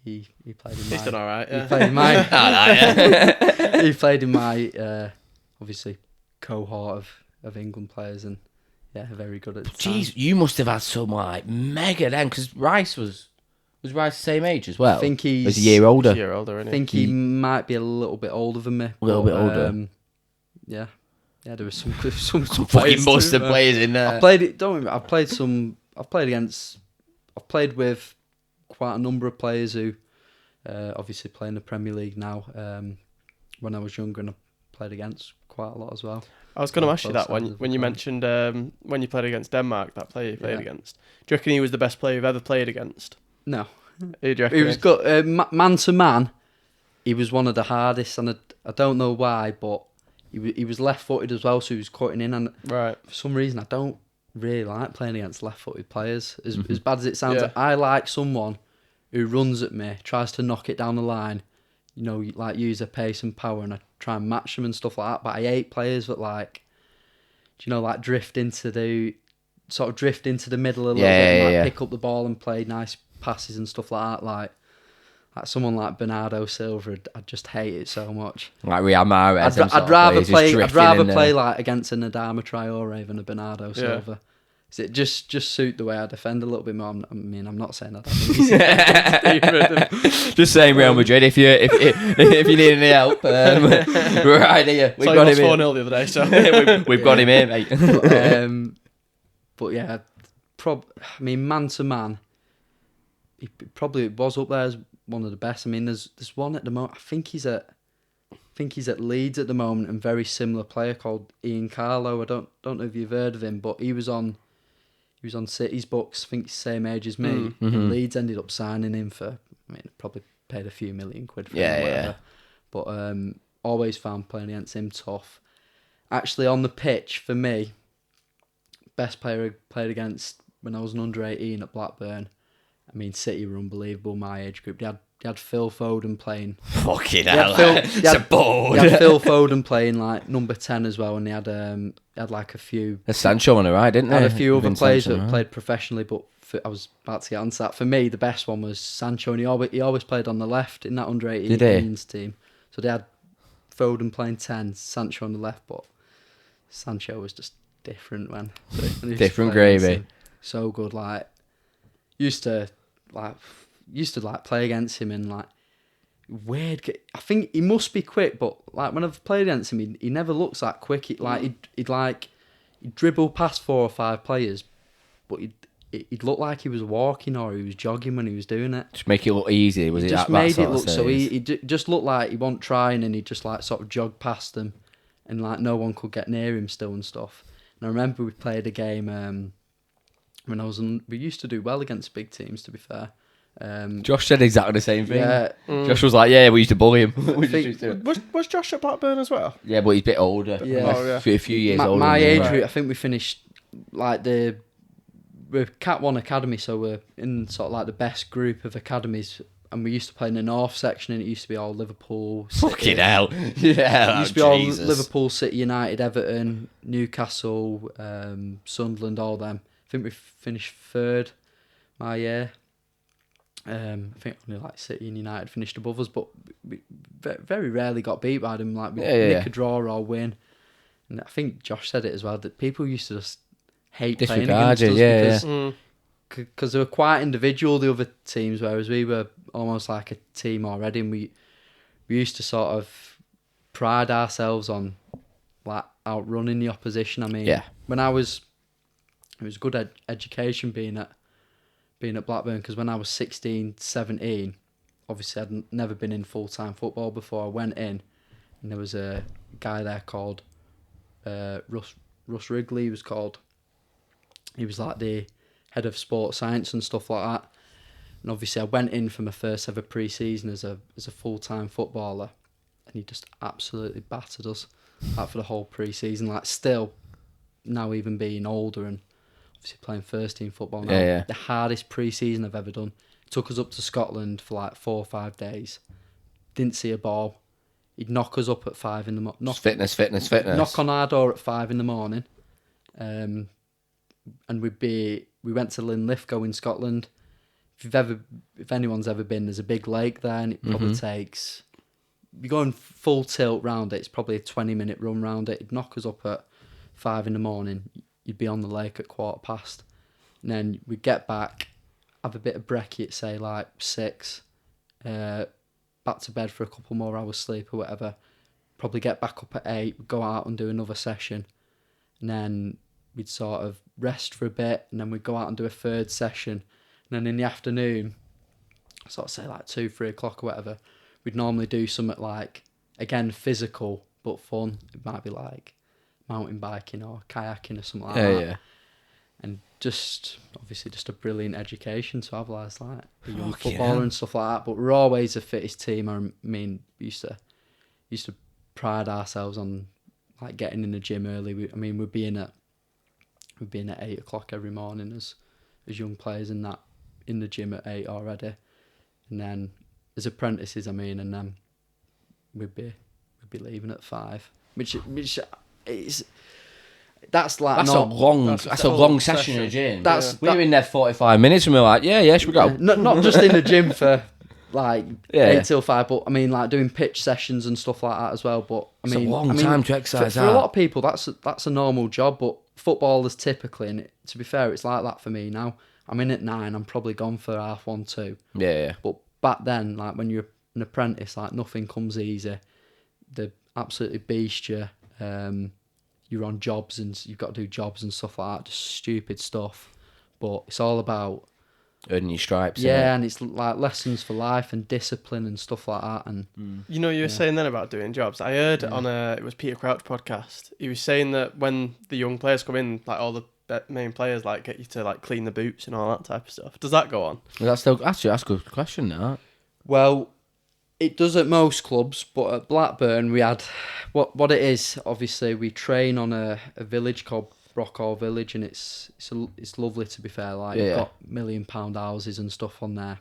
Speaker 3: He played in my.
Speaker 2: He's done all right. Yeah.
Speaker 3: He played in my. He played in my obviously cohort of England players, and yeah, very good at the time.
Speaker 1: Jeez, you must have had some mega then, because Rice was Rice the same age as well.
Speaker 3: I think he's
Speaker 1: was a year older.
Speaker 2: He's a year older, isn't
Speaker 3: I
Speaker 2: he?
Speaker 3: think he might be a little bit older than me.
Speaker 1: A little bit older.
Speaker 3: Yeah, there was some
Speaker 1: Fucking
Speaker 3: players
Speaker 1: must
Speaker 3: too.
Speaker 1: have players in there.
Speaker 3: I played it. Don't worry, I've played with quite a number of players who obviously play in the Premier League now. When I was younger, and I played against quite a lot as well.
Speaker 2: I was going to ask you
Speaker 3: Both
Speaker 2: that
Speaker 3: sides of
Speaker 2: when
Speaker 3: the
Speaker 2: you
Speaker 3: coin.
Speaker 2: mentioned when you played against Denmark, that player you played
Speaker 3: Yeah.
Speaker 2: against. Do you reckon he was the best player you've ever played against?
Speaker 3: No,
Speaker 2: Who do you reckon?
Speaker 3: he was good. Man to man, he was one of the hardest, and I don't know why, but he was left-footed as well, so he was cutting in, and
Speaker 2: Right.
Speaker 3: for some reason I don't really like playing against left-footed players. As bad as it sounds,
Speaker 2: Yeah.
Speaker 3: I like someone who runs at me, tries to knock it down the line, use their pace and power, and I try and match them and stuff like that. But I hate players that drift into the middle a little bit, and pick up the ball and play nice passes and stuff like that. Like someone like Bernardo Silva, I'd just hate it so much.
Speaker 1: Like Riyad Mahrez.
Speaker 3: I'd rather play like against a Nadama Traore than a Bernardo Silva. Just suit the way I defend a little bit more. I'm not saying that.
Speaker 1: Just saying, Real Madrid. If you need any help, we're right here. We've got him
Speaker 2: 4-0 the other day, so
Speaker 1: we've got him here, mate.
Speaker 3: But yeah, man to man, he probably was up there as one of the best. I mean, there's one at the moment. I think he's at Leeds at the moment, and very similar player called Ian Carlo. I don't know if you've heard of him, but he was on City's books. I think he's the same age as me.
Speaker 1: Mm-hmm.
Speaker 3: And Leeds ended up signing him for, probably paid a few million quid for him.
Speaker 1: Yeah.
Speaker 3: But always found playing against him tough. Actually, on the pitch for me, best player I played against when I was an under-18 at Blackburn. I mean, City were unbelievable. My age group, they had Phil Foden playing.
Speaker 1: Fucking hell, it's a board.
Speaker 3: They had Phil Foden playing like number 10 as well, and they had like a few.
Speaker 1: A SANCHO on the right, didn't they?
Speaker 3: Had a few other players
Speaker 1: Sancho,
Speaker 3: that played professionally, but I was about to get onto that. For me, the best one was SANCHO, and he always played on the left in that under-18s team. So they had Foden playing 10, SANCHO on the left, but SANCHO was just different, man.
Speaker 1: Different gravy.
Speaker 3: So good, like used to play against him and like weird. I think he must be quick, but like when I've played against him, he never looks that quick. He'd dribble past 4 or 5 players, but he'd look like he was walking or he was jogging when he was doing it.
Speaker 1: Just make it look easy. Was it
Speaker 3: just
Speaker 1: that
Speaker 3: made
Speaker 1: that
Speaker 3: it look so
Speaker 1: he
Speaker 3: he just looked like he wasn't trying, and he just like sort of jogged past them, and like no one could get near him still and stuff. And I remember we played a game when I was we used to do well against big teams, to be fair.
Speaker 1: Josh said exactly the same thing.
Speaker 3: Yeah.
Speaker 1: Josh was like, "Yeah, we used to bully him."
Speaker 2: was Josh at Blackburn as well?
Speaker 1: Yeah, but he's a bit older.
Speaker 3: Yeah.
Speaker 2: Oh, yeah.
Speaker 1: A few years older.
Speaker 3: My
Speaker 1: than
Speaker 3: age
Speaker 1: me.
Speaker 3: group, I think we finished like we're Cat 1 academy, so we're in sort of like the best group of academies, and we used to play in the north section, and it used to be all Liverpool, City.
Speaker 1: Fucking hell. Yeah,
Speaker 3: It used to be all Liverpool, City, United, Everton, Newcastle, Sunderland, all them. I think we finished 3rd my year. I think only like City and United finished above us, but we very rarely got beat by them. Like we nick a draw or win. And I think Josh said it as well, that people used to just hate playing against us because they were quite individual, the other teams, whereas we were almost like a team already, and we used to sort of pride ourselves on like outrunning the opposition. I mean, when it was good education being at Blackburn, because when I was 16, 17, obviously I'd never been in full-time football before. I went in, and there was a guy there called Russ Wrigley, he was called. He was like the head of sports science and stuff like that. And obviously I went in for my first ever pre-season as a full-time footballer, and he just absolutely battered us like for the whole pre-season. Like still, now even being older and obviously playing first team football now, the hardest pre-season I've ever done. Took us up to Scotland for like 4 or 5 days. Didn't see a ball. He'd knock us up at 5 in the morning.
Speaker 1: Fitness.
Speaker 3: Knock on our door at 5 in the morning. And we went to Linlithgow in Scotland. If anyone's ever been, there's a big lake there, and it probably takes, you're going full tilt round it, it's probably a 20-minute run round it. It'd knock us up at 5 in the morning. You'd be on the lake at 1:15. And then we'd get back, have a bit of brekkie at say like 6, back to bed for a couple more hours sleep or whatever. Probably get back up at 8, go out and do another session. And then we'd sort of rest for a bit, and then we'd go out and do a 3rd session. And then in the afternoon, sort of say like 2, 3 o'clock or whatever, we'd normally do something like, again, physical but fun. It might be like mountain biking or kayaking or something like that. Yeah. And just, obviously, just a brilliant education to have as like a young footballer and stuff like that. But we're always the fittest team. I mean, we used to pride ourselves on like getting in the gym early. We'd be in at 8 o'clock every morning as young players in the gym at 8 already, and then as apprentices, and then we'd be leaving at 5, which is that's like
Speaker 1: a long session in the gym. We were in there 45 minutes, and we were like, should we go?
Speaker 3: Not just in the gym for like 8 till 5, but I mean like doing pitch sessions and stuff like that as well. But I mean,
Speaker 1: it's a long time to exercise.
Speaker 3: For a lot of people, that's a normal job, but footballers typically, and to be fair, it's like that for me now. I'm in at 9, I'm probably gone for 1:30.
Speaker 1: Yeah.
Speaker 3: But back then, like when you're an apprentice, like nothing comes easy. They absolutely beast you. You're on jobs and you've got to do jobs and stuff like that, just stupid stuff. But it's all about
Speaker 1: Earning your stripes.
Speaker 3: yeah, and it's like lessons for life and discipline and stuff like that. And
Speaker 2: You know, you were saying then about doing jobs. I heard on it was Peter Crouch podcast. He was saying that when the young players come in, like all the main players, like get you to like clean the boots and all that type of stuff. Does that go on?
Speaker 1: That's still actually that's a good question. That.
Speaker 3: well, it does at most clubs, but at Blackburn we had what it is. Obviously, we train on a village called Brockhall Village, and it's lovely to be fair. Like you've got £1 million houses and stuff on there,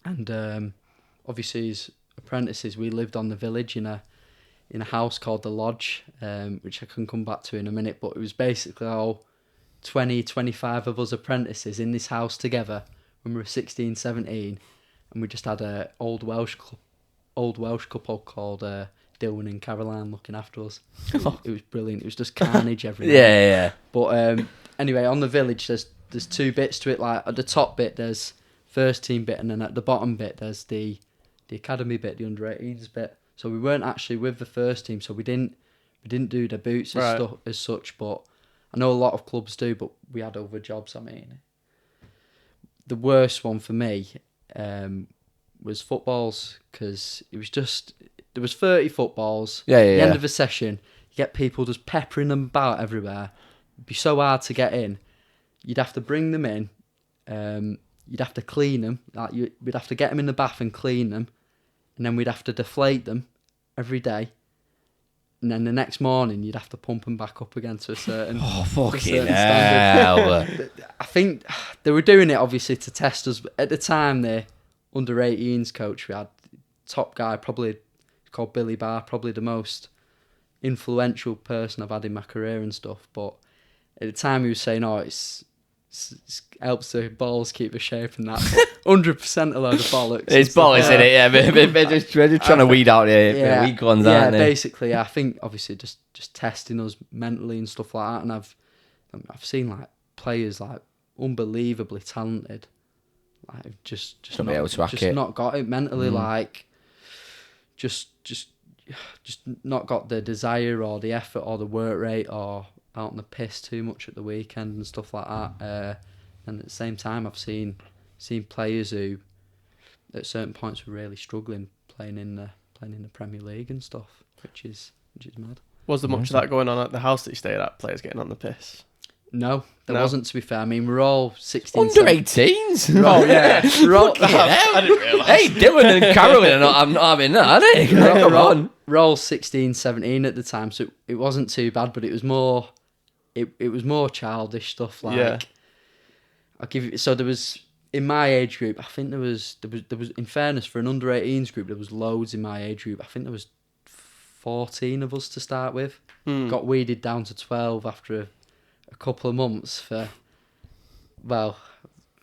Speaker 3: and obviously as apprentices we lived on the village in a house called the Lodge, which I can come back to in a minute. But it was basically all 25 of us apprentices in this house together when we were 16, 17, and we just had a old Welsh couple called Dylan and Caroline looking after us. It was brilliant. It was just carnage every night.
Speaker 1: Yeah.
Speaker 3: But anyway, on the village, there's 2 bits to it. Like at the top bit, there's first team bit, and then at the bottom bit, there's the academy bit, the under-18s bit. So we weren't actually with the first team, so we didn't do the boots as such. But I know a lot of clubs do, but we had other jobs. I mean, the worst one for me was footballs, because it was just there was 30 footballs.
Speaker 1: Yeah.
Speaker 3: At the end of a session, you get people just peppering them about everywhere. It'd be so hard to get in. You'd have to bring them in. You'd have to clean them. Like we'd have to get them in the bath and clean them, and then we'd have to deflate them every day. And then the next morning, you'd have to pump them back up again to a certain,
Speaker 1: fucking
Speaker 3: standard.
Speaker 1: hell.
Speaker 3: I think they were doing it obviously to test us. But at the time, the under-18s coach we had, top guy, probably called Billy Barr, probably the most influential person I've had in my career and stuff. But at the time, he was saying, "Oh, it helps the balls keep the shape and that." 100% a load of bollocks.
Speaker 1: It's bollocks, isn't it? Yeah, they're just trying to weed out the weak ones, aren't they?
Speaker 3: Basically, I think obviously just testing us mentally and stuff like that. And I've seen like players like unbelievably talented, like just
Speaker 1: Not be able to hack it.
Speaker 3: not got it mentally, like just not got the desire or the effort or the work rate, or out on the piss too much at the weekend and stuff like that. And at the same time, I've seen players who at certain points were really struggling playing in the Premier League and stuff, which is mad.
Speaker 2: Was there much of that going on at the house that you stayed at? Players getting on the piss?
Speaker 3: No, there wasn't, to be fair. I mean, we're all 16,
Speaker 1: Under 18s?
Speaker 3: Oh, yeah. We're all,
Speaker 2: I didn't realise.
Speaker 1: Hey, Dylan and Carolyn are not having that, are they? Come on.
Speaker 3: we're all 16, 17 at the time, so it wasn't too bad, but it was more childish stuff. Like,
Speaker 2: Yeah.
Speaker 3: I'll give you. So there was in my age group. I think there was. In fairness, for an under 18s group, there was loads in my age group. I think there was 14 of us to start with. Got weeded down to 12 after a couple of months for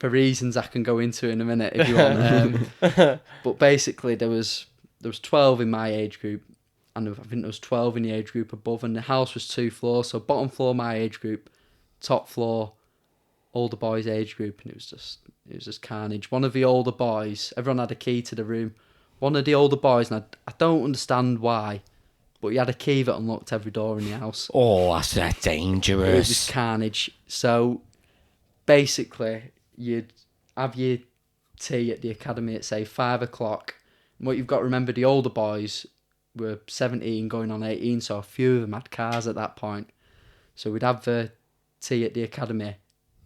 Speaker 3: reasons I can go into in a minute if you want. But basically, there was 12 in my age group, and I think there was 12 in the age group above, and the house was 2 floors. So bottom floor my age group, top floor older boys age group, and it was just carnage. One of the older boys, everyone had a key to the room. One of the older boys, and I don't understand why, but he had a key that unlocked every door in the house.
Speaker 1: Oh, that's dangerous.
Speaker 3: It was carnage. So basically, you'd have your tea at the academy at say 5 o'clock. And what you've got to remember, the older boys were 17 going on 18, so a few of them had cars at that point. So we'd have the tea at the academy.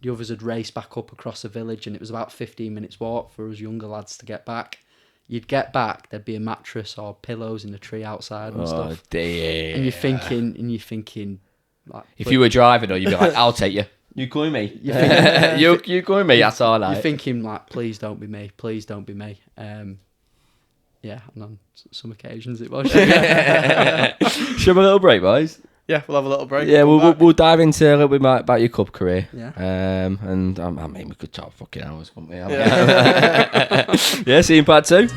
Speaker 3: The others would race back up across the village, and it was about 15 minutes walk for us younger lads to get back. You'd get back, there'd be a mattress or pillows in the tree outside and stuff.
Speaker 1: Oh, dear.
Speaker 3: And you're thinking, like,
Speaker 1: If you were driving, or you'd be like, I'll take you. You calling me? You calling me? That's all right.
Speaker 3: You're thinking, like, please don't be me. Please don't be me. Yeah, and on some occasions it was.
Speaker 1: Should we have a little break, boys?
Speaker 2: Yeah, we'll have a little break.
Speaker 1: Yeah, we'll dive into a little bit more about your club career.
Speaker 3: Yeah.
Speaker 1: And I mean, we could talk fucking hours, couldn't we?
Speaker 2: Yeah.
Speaker 1: Yeah, see you in part 2.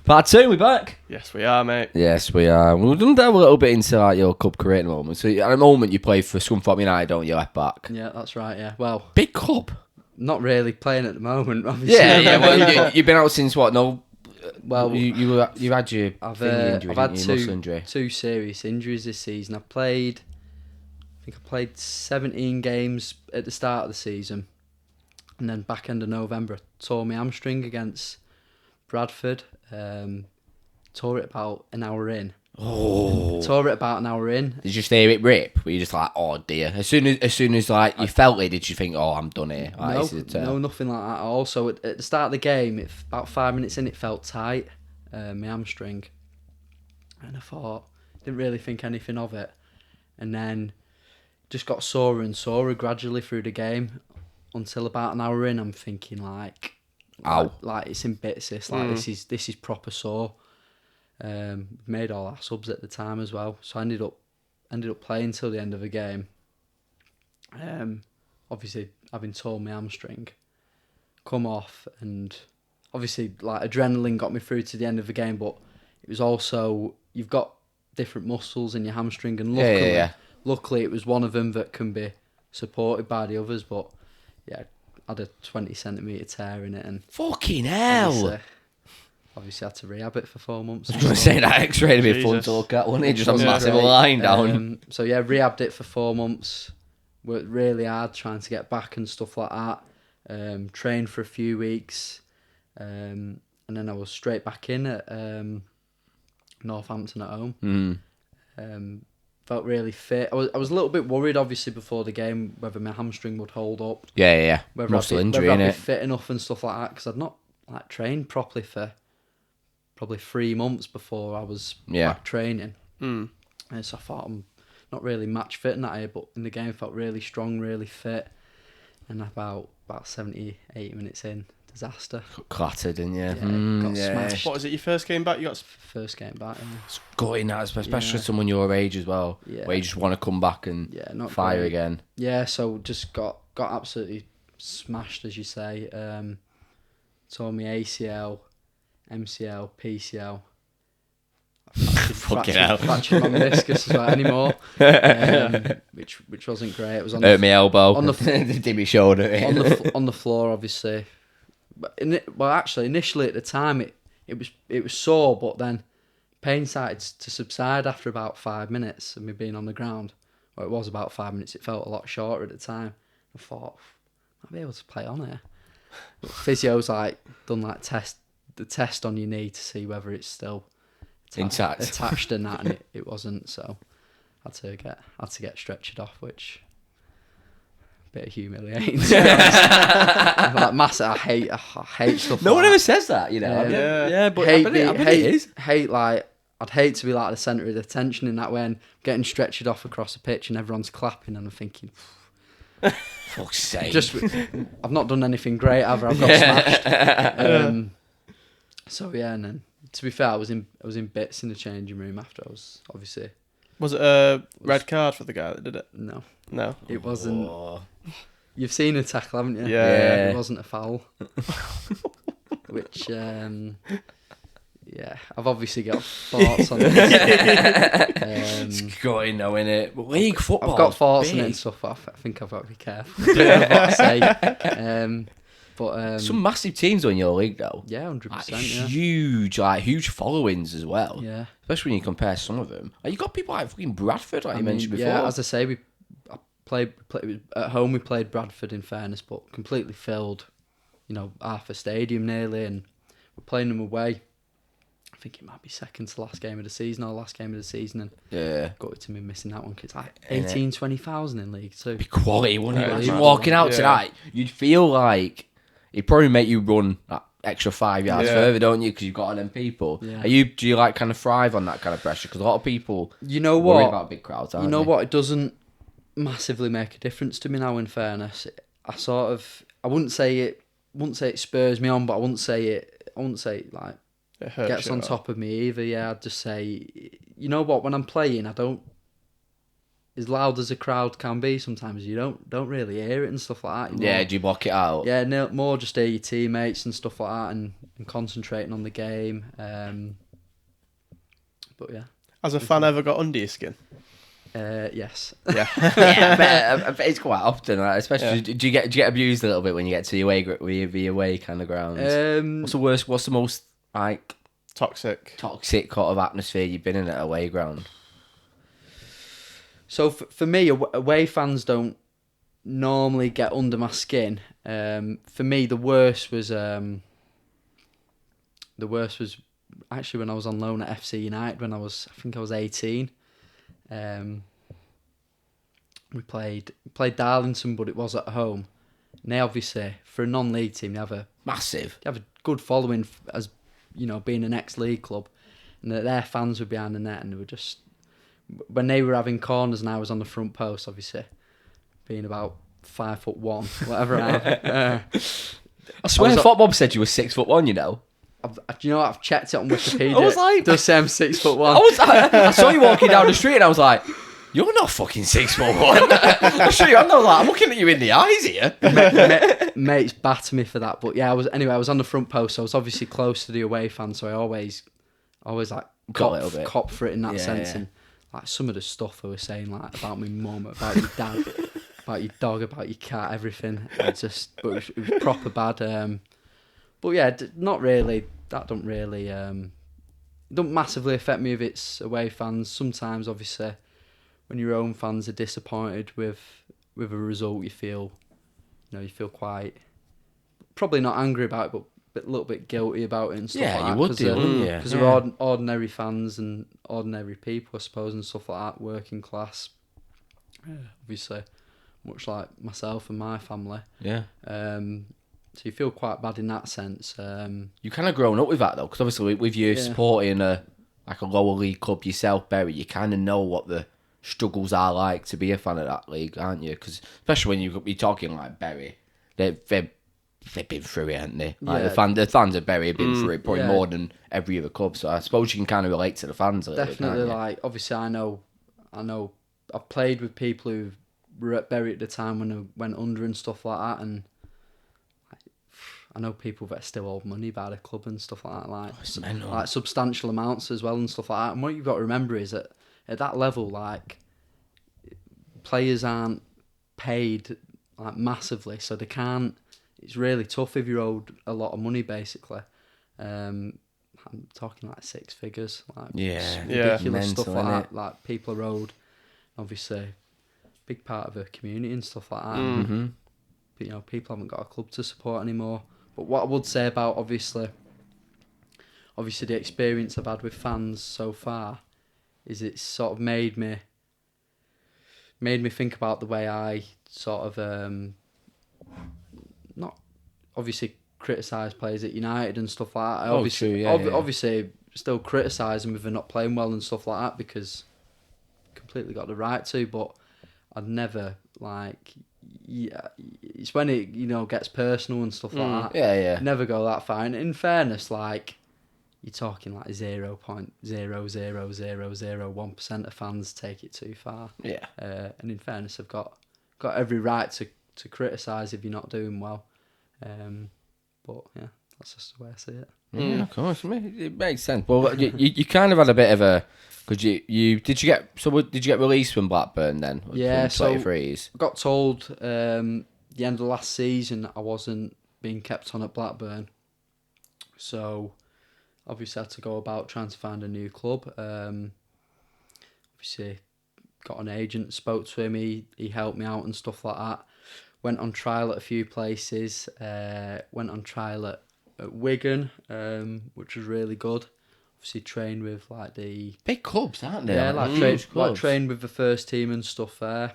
Speaker 1: Part 2, we're back.
Speaker 2: Yes, we are, mate.
Speaker 1: Yes, we are. We've done that a little bit into like your club career at the moment. So at the moment, you play for Scunthorpe United, don't you, left back?
Speaker 3: Yeah, that's right. Yeah, well,
Speaker 1: Big club.
Speaker 3: not really playing at the moment. Obviously.
Speaker 1: Yeah. Well, you've been out since what? No.
Speaker 3: Well,
Speaker 1: you had your
Speaker 3: I've
Speaker 1: injury,
Speaker 3: had
Speaker 1: didn't you? Muscle injury.
Speaker 3: two serious injuries this season. I think I played 17 games at the start of the season, and then back end of November, I tore my hamstring against Bradford. Tore it about an hour in.
Speaker 1: Oh.
Speaker 3: Did
Speaker 1: Did you stay it rip? Were you just like, oh dear? As soon as like you felt it, did you think, oh, I'm done here? Like,
Speaker 3: No, nothing like that at all. So at the start of the game, about 5 minutes in, it felt tight, my hamstring, and I thought, didn't really think anything of it, and then just got sorer and sorer gradually through the game, until about an hour in, I'm thinking like,
Speaker 1: ow,
Speaker 3: like it's in bits. This this is proper sore. Made all our subs at the time as well, so I ended up playing till the end of the game. Obviously having torn my hamstring, come off, and obviously like adrenaline got me through to the end of the game, but it was also, you've got different muscles in your hamstring, and luckily it was one of them that can be supported by the others, but yeah, I had a 20 centimetre tear in it, and
Speaker 1: fucking hell.
Speaker 3: Obviously had to rehab it for 4 months.
Speaker 1: I was going to say that X-ray would be fun to look at, wouldn't it? Just a massive line down.
Speaker 3: So yeah, rehabbed it for 4 months. Worked really hard trying to get back and stuff like that. Trained for a few weeks, and then I was straight back in at Northampton at home. Felt really fit. I was a little bit worried, obviously, before the game whether my hamstring would hold up.
Speaker 1: Yeah. Muscle injury,
Speaker 3: whether I'd
Speaker 1: innit?
Speaker 3: be fit enough and stuff like that, because I'd not like trained properly for probably 3 months before I was back training. And so I thought, I'm not really match fit in that area, but in the game I felt really strong, really fit. And about 70, 80 minutes in, disaster.
Speaker 1: Got clattered, didn't you?
Speaker 3: Yeah, got smashed.
Speaker 2: What was it, your first game back? You got
Speaker 3: First game back, yeah.
Speaker 1: It's gutting that, especially someone your age as well, where you just want to come back and
Speaker 3: not
Speaker 1: fire
Speaker 3: great.
Speaker 1: again.
Speaker 3: Yeah, so just got absolutely smashed, as you say. Tore me ACL, MCL, PCL.
Speaker 1: Fucking hell.
Speaker 3: Fractured my meniscus as well anymore, which wasn't great. It was on
Speaker 1: hurt my elbow,
Speaker 3: on the
Speaker 1: did my shoulder,
Speaker 3: on the floor, obviously. But actually, initially at the time, it was sore, but then pain started to subside after about 5 minutes of me being on the ground. Well, it was about 5 minutes. It felt a lot shorter at the time. I thought, I'll be able to play on here. But physio's like done like the test on your knee to see whether it's still attached and that, and it wasn't. So I had to get stretchered off, which a bit humiliating. Like massive. I hate stuff.
Speaker 1: No
Speaker 3: like
Speaker 1: one
Speaker 3: that.
Speaker 1: ever says that, you know.
Speaker 2: Yeah,
Speaker 1: but I bet it is.
Speaker 3: Hate like, I'd hate to be like the centre of attention in that way, and getting stretchered off across a pitch and everyone's clapping, and I'm thinking,
Speaker 1: fuck's sake.
Speaker 3: I've not done anything great, have I? I've got smashed. So yeah, and then to be fair, I was in bits in the changing room after. I was obviously.
Speaker 2: Was it a red card for the guy that did it?
Speaker 3: No, it wasn't. You've seen a tackle, haven't you?
Speaker 2: Yeah.
Speaker 3: It wasn't a foul. Which, I've obviously got thoughts on it.
Speaker 1: It's going though, innit? But league football.
Speaker 3: I've got thoughts on it and stuff. I think I've got to be careful. What I say. But
Speaker 1: some massive teams in your league though.
Speaker 3: Yeah, 100%.
Speaker 1: Huge followings as well.
Speaker 3: Yeah.
Speaker 1: Especially when you compare some of them. Like, you got people like fucking Bradford, like you mentioned before.
Speaker 3: Yeah, as I say, we played at home. We played Bradford, in fairness, but completely filled. Half a stadium nearly, and we're playing them away. I think it might be second to last game of the season or last game of the season, and got it to me missing that one because it's like 20,000 in League Two.
Speaker 1: Be quality, wouldn't it? Imagine walking out tonight, you'd feel like it'd probably make you run that extra 5 yards further, don't you? Because you've got them people. Yeah. Do you like kind of thrive on that kind of pressure? Because a lot of people, worry about big crowds. Aren't they?
Speaker 3: What? It doesn't massively make a difference to me now. In fairness, I wouldn't say it spurs me on, but I wouldn't say it like it gets on top of me either. Yeah, I'd just say, when I'm playing, I don't as loud as a crowd can be, sometimes you don't really hear it and stuff like that.
Speaker 1: Yeah, do you block it out?
Speaker 3: Yeah, no, more just hear your teammates and stuff like that, and concentrating on the game. But yeah.
Speaker 2: Has a fan ever got under your skin?
Speaker 3: Yes.
Speaker 2: Yeah.
Speaker 1: Yeah, I bet it's quite often, right? Especially, do you get abused a little bit when you get to your away kind of grounds? What's the worst? What's the most like
Speaker 2: Toxic
Speaker 1: toxic kind of atmosphere you've been in at a away ground?
Speaker 3: So for me, away fans don't normally get under my skin. For me, the worst was actually when I was on loan at FC United when I think I was 18. We played Darlington, but it was at home. And they obviously, for a non-league team, they have a good following as being an ex-league club, and their fans were behind the net, and they were just when they were having corners and I was on the front post, obviously being about 5'1", whatever.
Speaker 1: I swear, Bob said you were 6'1". You know.
Speaker 3: I've checked it on Wikipedia.
Speaker 1: I was like,
Speaker 3: it does say I'm 6'1".
Speaker 1: I saw you walking down the street and I was like, you're not fucking 6'1". I was like, I'm looking at you in the eyes here.
Speaker 3: Mates batter me for that, but yeah, I was on the front post, so I was obviously close to the away fans, so I always like cop for it in that sense. And like some of the stuff they were saying, like about my mum, about your dad, about your dog, about your cat, everything. But it was proper bad. But yeah, not really. That don't really don't massively affect me if it's away fans. Sometimes, obviously, when your own fans are disappointed with a result, you feel quite probably not angry about it, but a little bit guilty about it and stuff like that. Yeah, you would do, because they're ordinary fans and ordinary people, I suppose, and stuff like that, working class. Obviously, much like myself and my family.
Speaker 1: Yeah.
Speaker 3: So you feel quite bad in that sense.
Speaker 1: You kind of grown up with that though, because obviously with you supporting a lower league club yourself, Bury, you kind of know what the struggles are like to be a fan of that league, aren't you? Because especially when you're talking like Bury, they've been through it, haven't they? Like the fans of Bury have been through it probably more than every other club. So I suppose you can kind of relate to the fans a little bit.
Speaker 3: Definitely, like obviously I know. I've played with people who were at Bury at the time when they went under and stuff like that, and I know people that still owe money by the club and stuff like that, like substantial amounts as well and stuff like that. And what you've got to remember is that at that level, like players aren't paid like massively, so they can't. It's really tough if you're owed a lot of money, basically. I'm talking like 6 figures, like ridiculous stuff like that. Like people are owed, obviously, big part of a community and stuff like that.
Speaker 1: Mm-hmm.
Speaker 3: But people haven't got a club to support anymore. But what I would say about obviously the experience I've had with fans so far is it's sort of made me think about the way I sort of not obviously criticise players at United and stuff like that. Obviously still criticise them if they're not playing well and stuff like that, because completely got the right to, but I'd never it's when it gets personal and stuff like that.
Speaker 1: Yeah.
Speaker 3: Never go that far. And in fairness, like you're talking like 0.00001% of fans take it too far.
Speaker 1: Yeah.
Speaker 3: And in fairness, I've got every right to criticise if you're not doing well. But yeah, that's just the way I see it.
Speaker 1: Yeah, of course, it makes sense. Well, you kind of had a bit of a. Did you get released from Blackburn then?
Speaker 3: Yeah,
Speaker 1: from 23s?
Speaker 3: So I got told the end of last season I wasn't being kept on at Blackburn, so obviously I had to go about trying to find a new club. Obviously got an agent, spoke to him, he helped me out and stuff like that. Went on trial at a few places. Went on trial at Wigan, which was really good. Obviously trained with like the
Speaker 1: big clubs, aren't they?
Speaker 3: Yeah, trained with the first team and stuff there.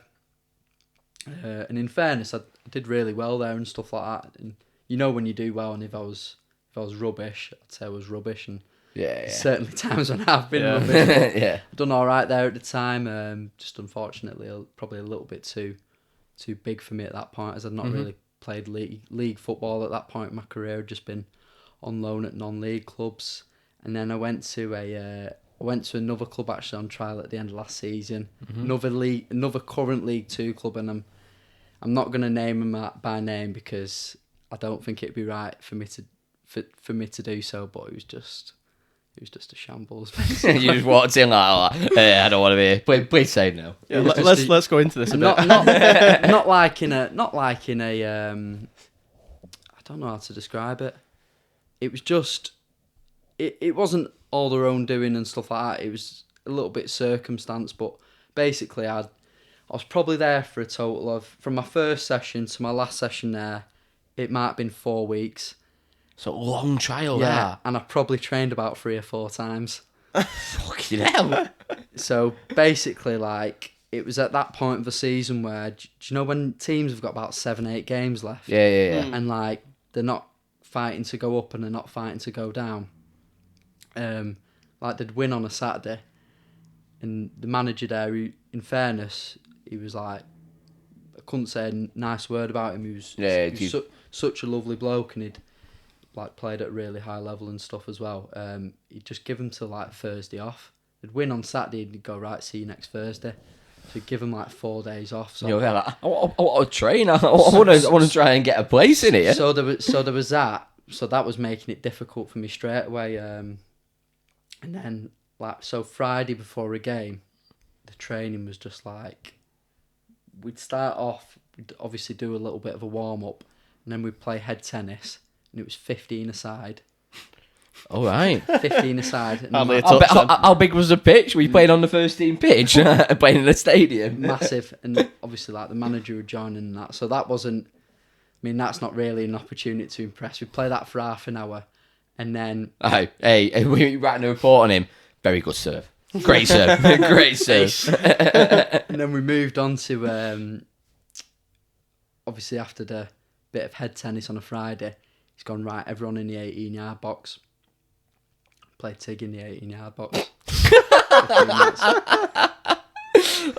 Speaker 3: And in fairness, I did really well there and stuff like that. And when you do well, and if I was rubbish, I'd say I was rubbish. And certainly times when I've been rubbish.
Speaker 1: Yeah,
Speaker 3: I've done all right there at the time. Just unfortunately, probably a little bit too big for me at that point, as I'd not really played league football at that point in my career. I'd just been on loan at non-league clubs. And then I went to a I went to another club actually on trial at the end of last season.
Speaker 1: Mm-hmm.
Speaker 3: Another current League Two club, and I'm not going to name them by name because I don't think it'd be right for me to do so. But it was just a shambles.
Speaker 1: You just walked in like, hey, I don't want to be. Please say no.
Speaker 2: Yeah, let's go into this a bit.
Speaker 3: Not like in a I don't know how to describe it. It was just it wasn't all their own doing and stuff like that. It was a little bit circumstance, but basically I was probably there for a total of, from my first session to my last session there, it might have been 4 weeks.
Speaker 1: So long trial,
Speaker 3: Yeah, and I probably trained about 3 or 4 times.
Speaker 1: Fucking hell.
Speaker 3: So basically, like, it was at that point of the season where, do you know when teams have got about 7-8 games left?
Speaker 1: Yeah.
Speaker 3: And like, they're not fighting to go up and they're not fighting to go down. Like, they'd win on a Saturday, and the manager there, in fairness, he was like, I couldn't say a nice word about him. He was such a lovely bloke, and he'd like played at a really high level and stuff as well. He'd just give him till like Thursday off. They'd win on Saturday and he'd go, right, see you next Thursday. So he'd give him like 4 days off. So
Speaker 1: You're like, I want to train. I want to try and get a place in here.
Speaker 3: So there was that. So that was making it difficult for me straight away. And then, like, so Friday before a game, the training was just like, we'd start off, we'd obviously do a little bit of a warm-up, and then we'd play head tennis, and it was 15 aside.
Speaker 1: All right.
Speaker 3: 15 aside. And
Speaker 1: How big was the pitch? Were you playing on the first team pitch? Playing in the stadium?
Speaker 3: Massive. And obviously, like, the manager would join in that. So that wasn't, I mean, that's not really an opportunity to impress. We'd play that for half an hour, and then...
Speaker 1: Hey, we writing a report on him. Very good serve. Great serve. Great serve.
Speaker 3: And then we moved on to, obviously, after the bit of head tennis on a Friday, he's gone, right, everyone in the 18-yard box. Played Tig in the 18-yard box.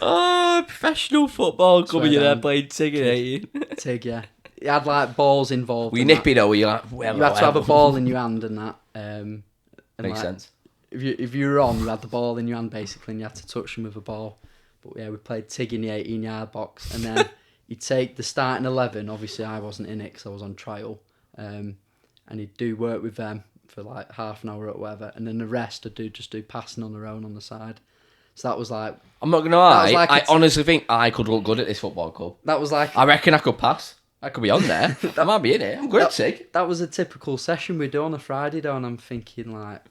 Speaker 1: Oh, professional football coming in there
Speaker 3: down.
Speaker 1: playing Tig in 18.
Speaker 3: Tig, yeah. It had, like, balls involved.
Speaker 1: Were you nippy though? Were you like, well,
Speaker 3: you had to have a ball in your hand and that. And
Speaker 1: Makes
Speaker 3: like,
Speaker 1: sense.
Speaker 3: If you were on, you had the ball in your hand basically, and you had to touch them with a ball. But yeah, we played Tig in the 18-yard box, and then he'd take the starting 11. Obviously, I wasn't in it because I was on trial, and he'd do work with them for like half an hour or whatever, and then the rest would just do passing on their own on the side. So that was like,
Speaker 1: I'm not gonna lie.
Speaker 3: like
Speaker 1: I honestly think I could look good at this football club.
Speaker 3: that was like
Speaker 1: I reckon I could pass. I could be on there. I might be in it. I'm good at Tig.
Speaker 3: that was a typical session we do on a Friday though, and I'm thinking like,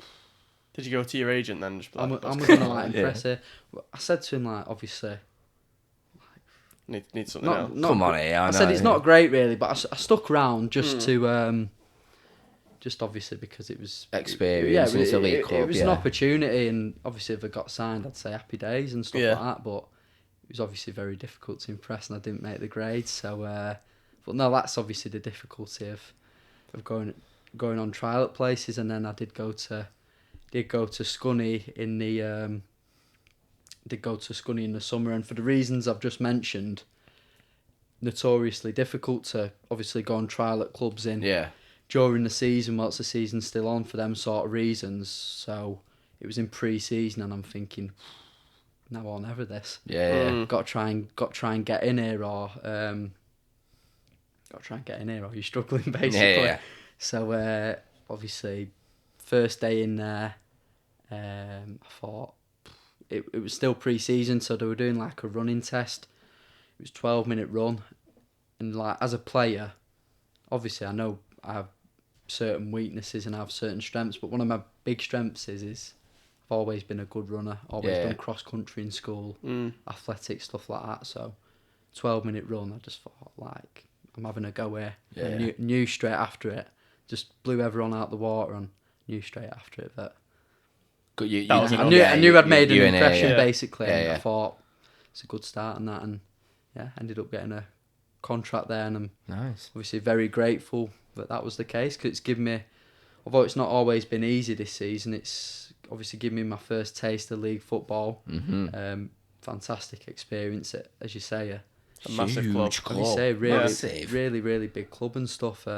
Speaker 2: Did you go to your agent then? Just be like,
Speaker 3: I'm gonna like impress her. I said to him like, obviously,
Speaker 2: need something else.
Speaker 1: Come on here.
Speaker 3: I said it's not great really, but I stuck around just to, just obviously because it was
Speaker 1: experience. And it's a league club.
Speaker 3: It was an opportunity, and obviously if I got signed, I'd say happy days and stuff like that. But it was obviously very difficult to impress, and I didn't make the grades. So, but no, that's obviously the difficulty of going on trial at places, and then I did go to Scunny in the summer, and for the reasons I've just mentioned, notoriously difficult to obviously go on trial at clubs during the season whilst the season's still on for them sort of reasons. So it was in pre-season, and I'm thinking, now or never this. Got to try and get in here, or you're struggling basically.
Speaker 1: Yeah.
Speaker 3: So obviously, first day in there, I thought it was still pre-season, so they were doing like a running test. It was 12-minute run, and like as a player, obviously I know I have certain weaknesses and I have certain strengths, but one of my big strengths is I've always been a good runner, always done cross country in school, athletics, stuff like that. So 12-minute run, I just thought like I'm having a go here. I knew straight after it, just blew everyone out the water and knew straight after it that I knew I'd made an impression basically, and I thought it's a good start on that, and ended up getting a contract there, and I'm obviously very grateful that was the case, because it's given me, although it's not always been easy this season, it's obviously given me my first taste of league football. Fantastic experience, as you say, a
Speaker 2: massive club.
Speaker 3: As you say, really big club and stuff.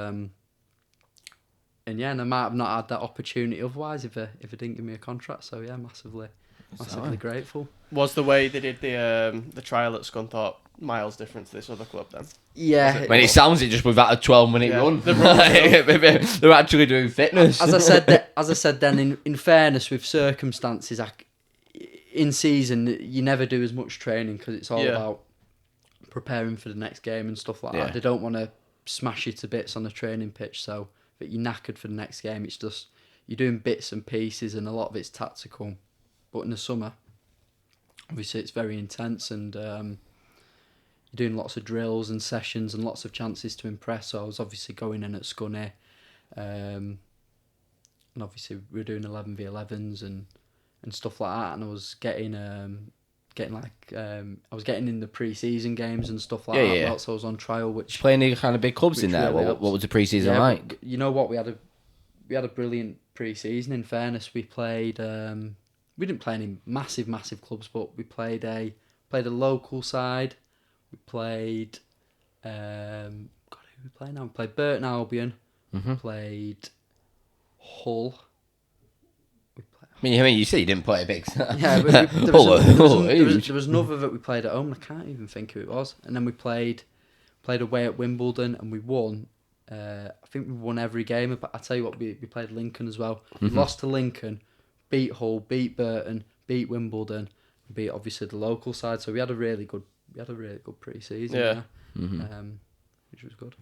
Speaker 3: yeah, and I might have not had that opportunity otherwise if I didn't give me a contract. So yeah, massively grateful.
Speaker 2: Was the way they did the trial at Scunthorpe miles different to this other club then?
Speaker 3: Yeah,
Speaker 1: When it sounds it just without a 12-minute run. They're actually doing fitness.
Speaker 3: as I said then, in fairness, with circumstances, in season you never do as much training because it's all about preparing for the next game and stuff like that. They don't want to smash you to bits on the training pitch, so that you're knackered for the next game. It's just you're doing bits and pieces, and a lot of it's tactical. But in the summer, obviously, it's very intense, and you're doing lots of drills and sessions and lots of chances to impress. So I was obviously going in at Scunny, and obviously we were doing 11v11s and stuff like that. And I was getting I was getting in the pre-season games and stuff like that. Whilst I was on trial, which
Speaker 1: playing any kind of big clubs in there.
Speaker 3: Really
Speaker 1: what was the pre-season like?
Speaker 3: You know what? We had a brilliant pre-season. In fairness, we played. We didn't play any massive clubs, but we played a local side. We played. Who we play now? We played Burton Albion. We played Hull.
Speaker 1: I mean, you said you didn't play a big.
Speaker 3: Yeah, there was another that we played at home. I can't even think who it was. And then we played away at Wimbledon, and we won. I think we won every game. But I tell you what, we played Lincoln as well. We lost to Lincoln, beat Hull, beat Burton, beat Wimbledon, beat obviously the local side. So we had a really good pre-season. Yeah, which was good.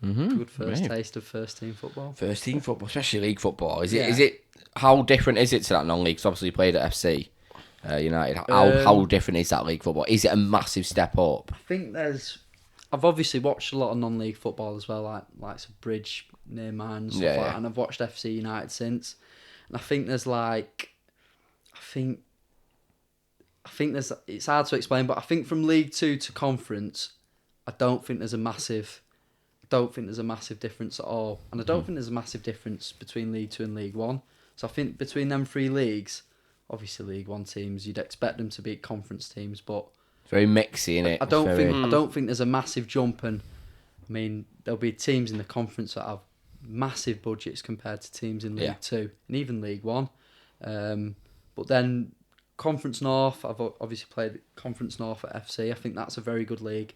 Speaker 3: Good first taste of first team football.
Speaker 1: First team football, especially league football. Is it? How different is it to that non-league? Because obviously you played at FC United. How different is that league football? Is it a massive step up?
Speaker 3: I think I've obviously watched a lot of non-league football as well, like some Bridge near mine and stuff like that. And I've watched FC United since. And I think there's it's hard to explain, but I think from League 2 to Conference, I don't think there's a massive difference at all. And I don't think there's a massive difference between League 2 and League 1. So I think between them three leagues, obviously League 1 teams, you'd expect them to beat Conference teams, but
Speaker 1: it's very mixy, innit?
Speaker 3: I don't think there's a massive jump, and I mean there'll be teams in the Conference that have massive budgets compared to teams in League 2 and even League 1. But then Conference North, I've obviously played Conference North at FC. I think that's a very good league.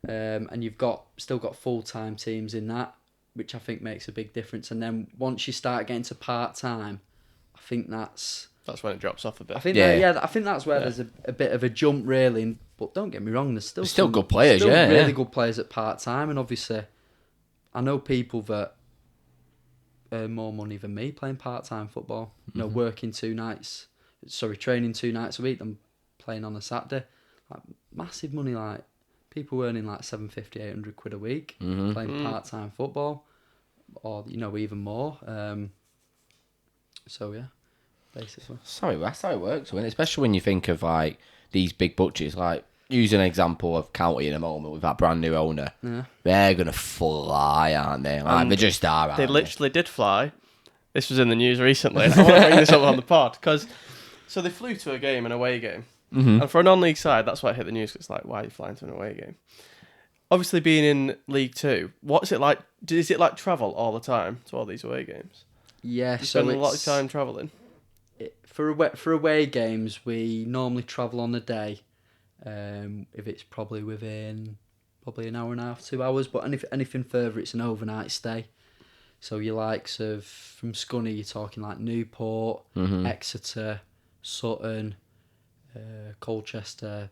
Speaker 3: And you've still got full-time teams in that, which I think makes a big difference. And then once you start getting to part-time, I think that's
Speaker 2: when it drops off a bit.
Speaker 3: I think I think that's where there's a bit of a jump really. But don't get me wrong, there's still
Speaker 1: good players,
Speaker 3: really good players at part-time. And obviously, I know people that earn more money than me playing part-time football. You know, training 2 nights a week, then playing on a Saturday. Like, massive money, like people earning like 750, 800 quid a week playing part-time football, or even more. So yeah, basically.
Speaker 1: Sorry, that's how it works, isn't it? Especially when you think of like these big budgets. Like, use an example of County in a moment with that brand new owner. Yeah. They're gonna fly, aren't they? Like, they just are.
Speaker 2: They literally did fly. This was in the news recently. I want to bring this up on the pod because they flew to a game, an away game. And for a non-league side, that's why I hit the news. It's like, why are you flying to an away game? Obviously, being in League 2, what's it like? Is it like travel all the time to all these away games?
Speaker 3: Yeah,
Speaker 2: you spend a lot of time travelling.
Speaker 3: For away games, we normally travel on a day. If it's probably within an hour and a half, 2 hours. But anything further, it's an overnight stay. So your likes of from Scunny, you're talking like Newport, Exeter, Sutton. Colchester,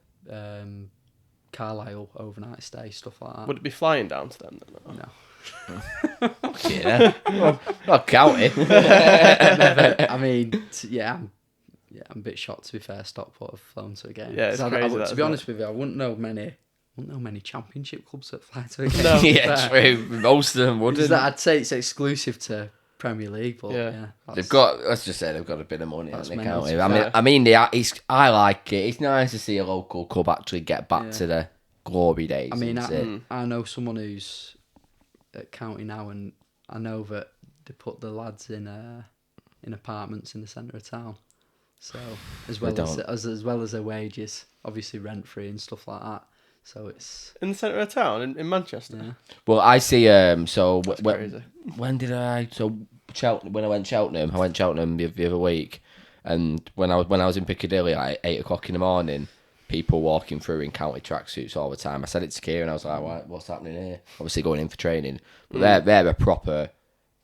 Speaker 3: Carlisle overnight stay, stuff like that.
Speaker 2: Would it be flying down to them then?
Speaker 3: No.
Speaker 1: Yeah. Not counting.
Speaker 3: I mean, I'm a bit shocked to be fair. Stockport have flown to a game.
Speaker 2: Yeah, it's crazy.
Speaker 3: To be honest with you, I wouldn't know many championship clubs that fly to a game.
Speaker 1: No. Yeah, true. Most of them wouldn't.
Speaker 3: I'd say it's exclusive to Premier League, but
Speaker 1: they've got a bit of money on the county. I mean, I like it. It's nice to see a local club actually get back to the glory days.
Speaker 3: I mean, I know someone who's at county now, and I know that they put the lads in apartments in the centre of town. So as well as their wages, obviously rent free and stuff like that. So it's
Speaker 2: In the centre of town, in Manchester.
Speaker 3: yeah.
Speaker 1: Well, I see. So
Speaker 2: That's
Speaker 1: when,
Speaker 2: crazy.
Speaker 1: when did I? So when I went Cheltenham, the other week, and when I was in Piccadilly at 8 o'clock in the morning, people walking through in county tracksuits all the time. I said it to Kieran, I was like, "What's happening here?" Obviously going in for training, but they're a proper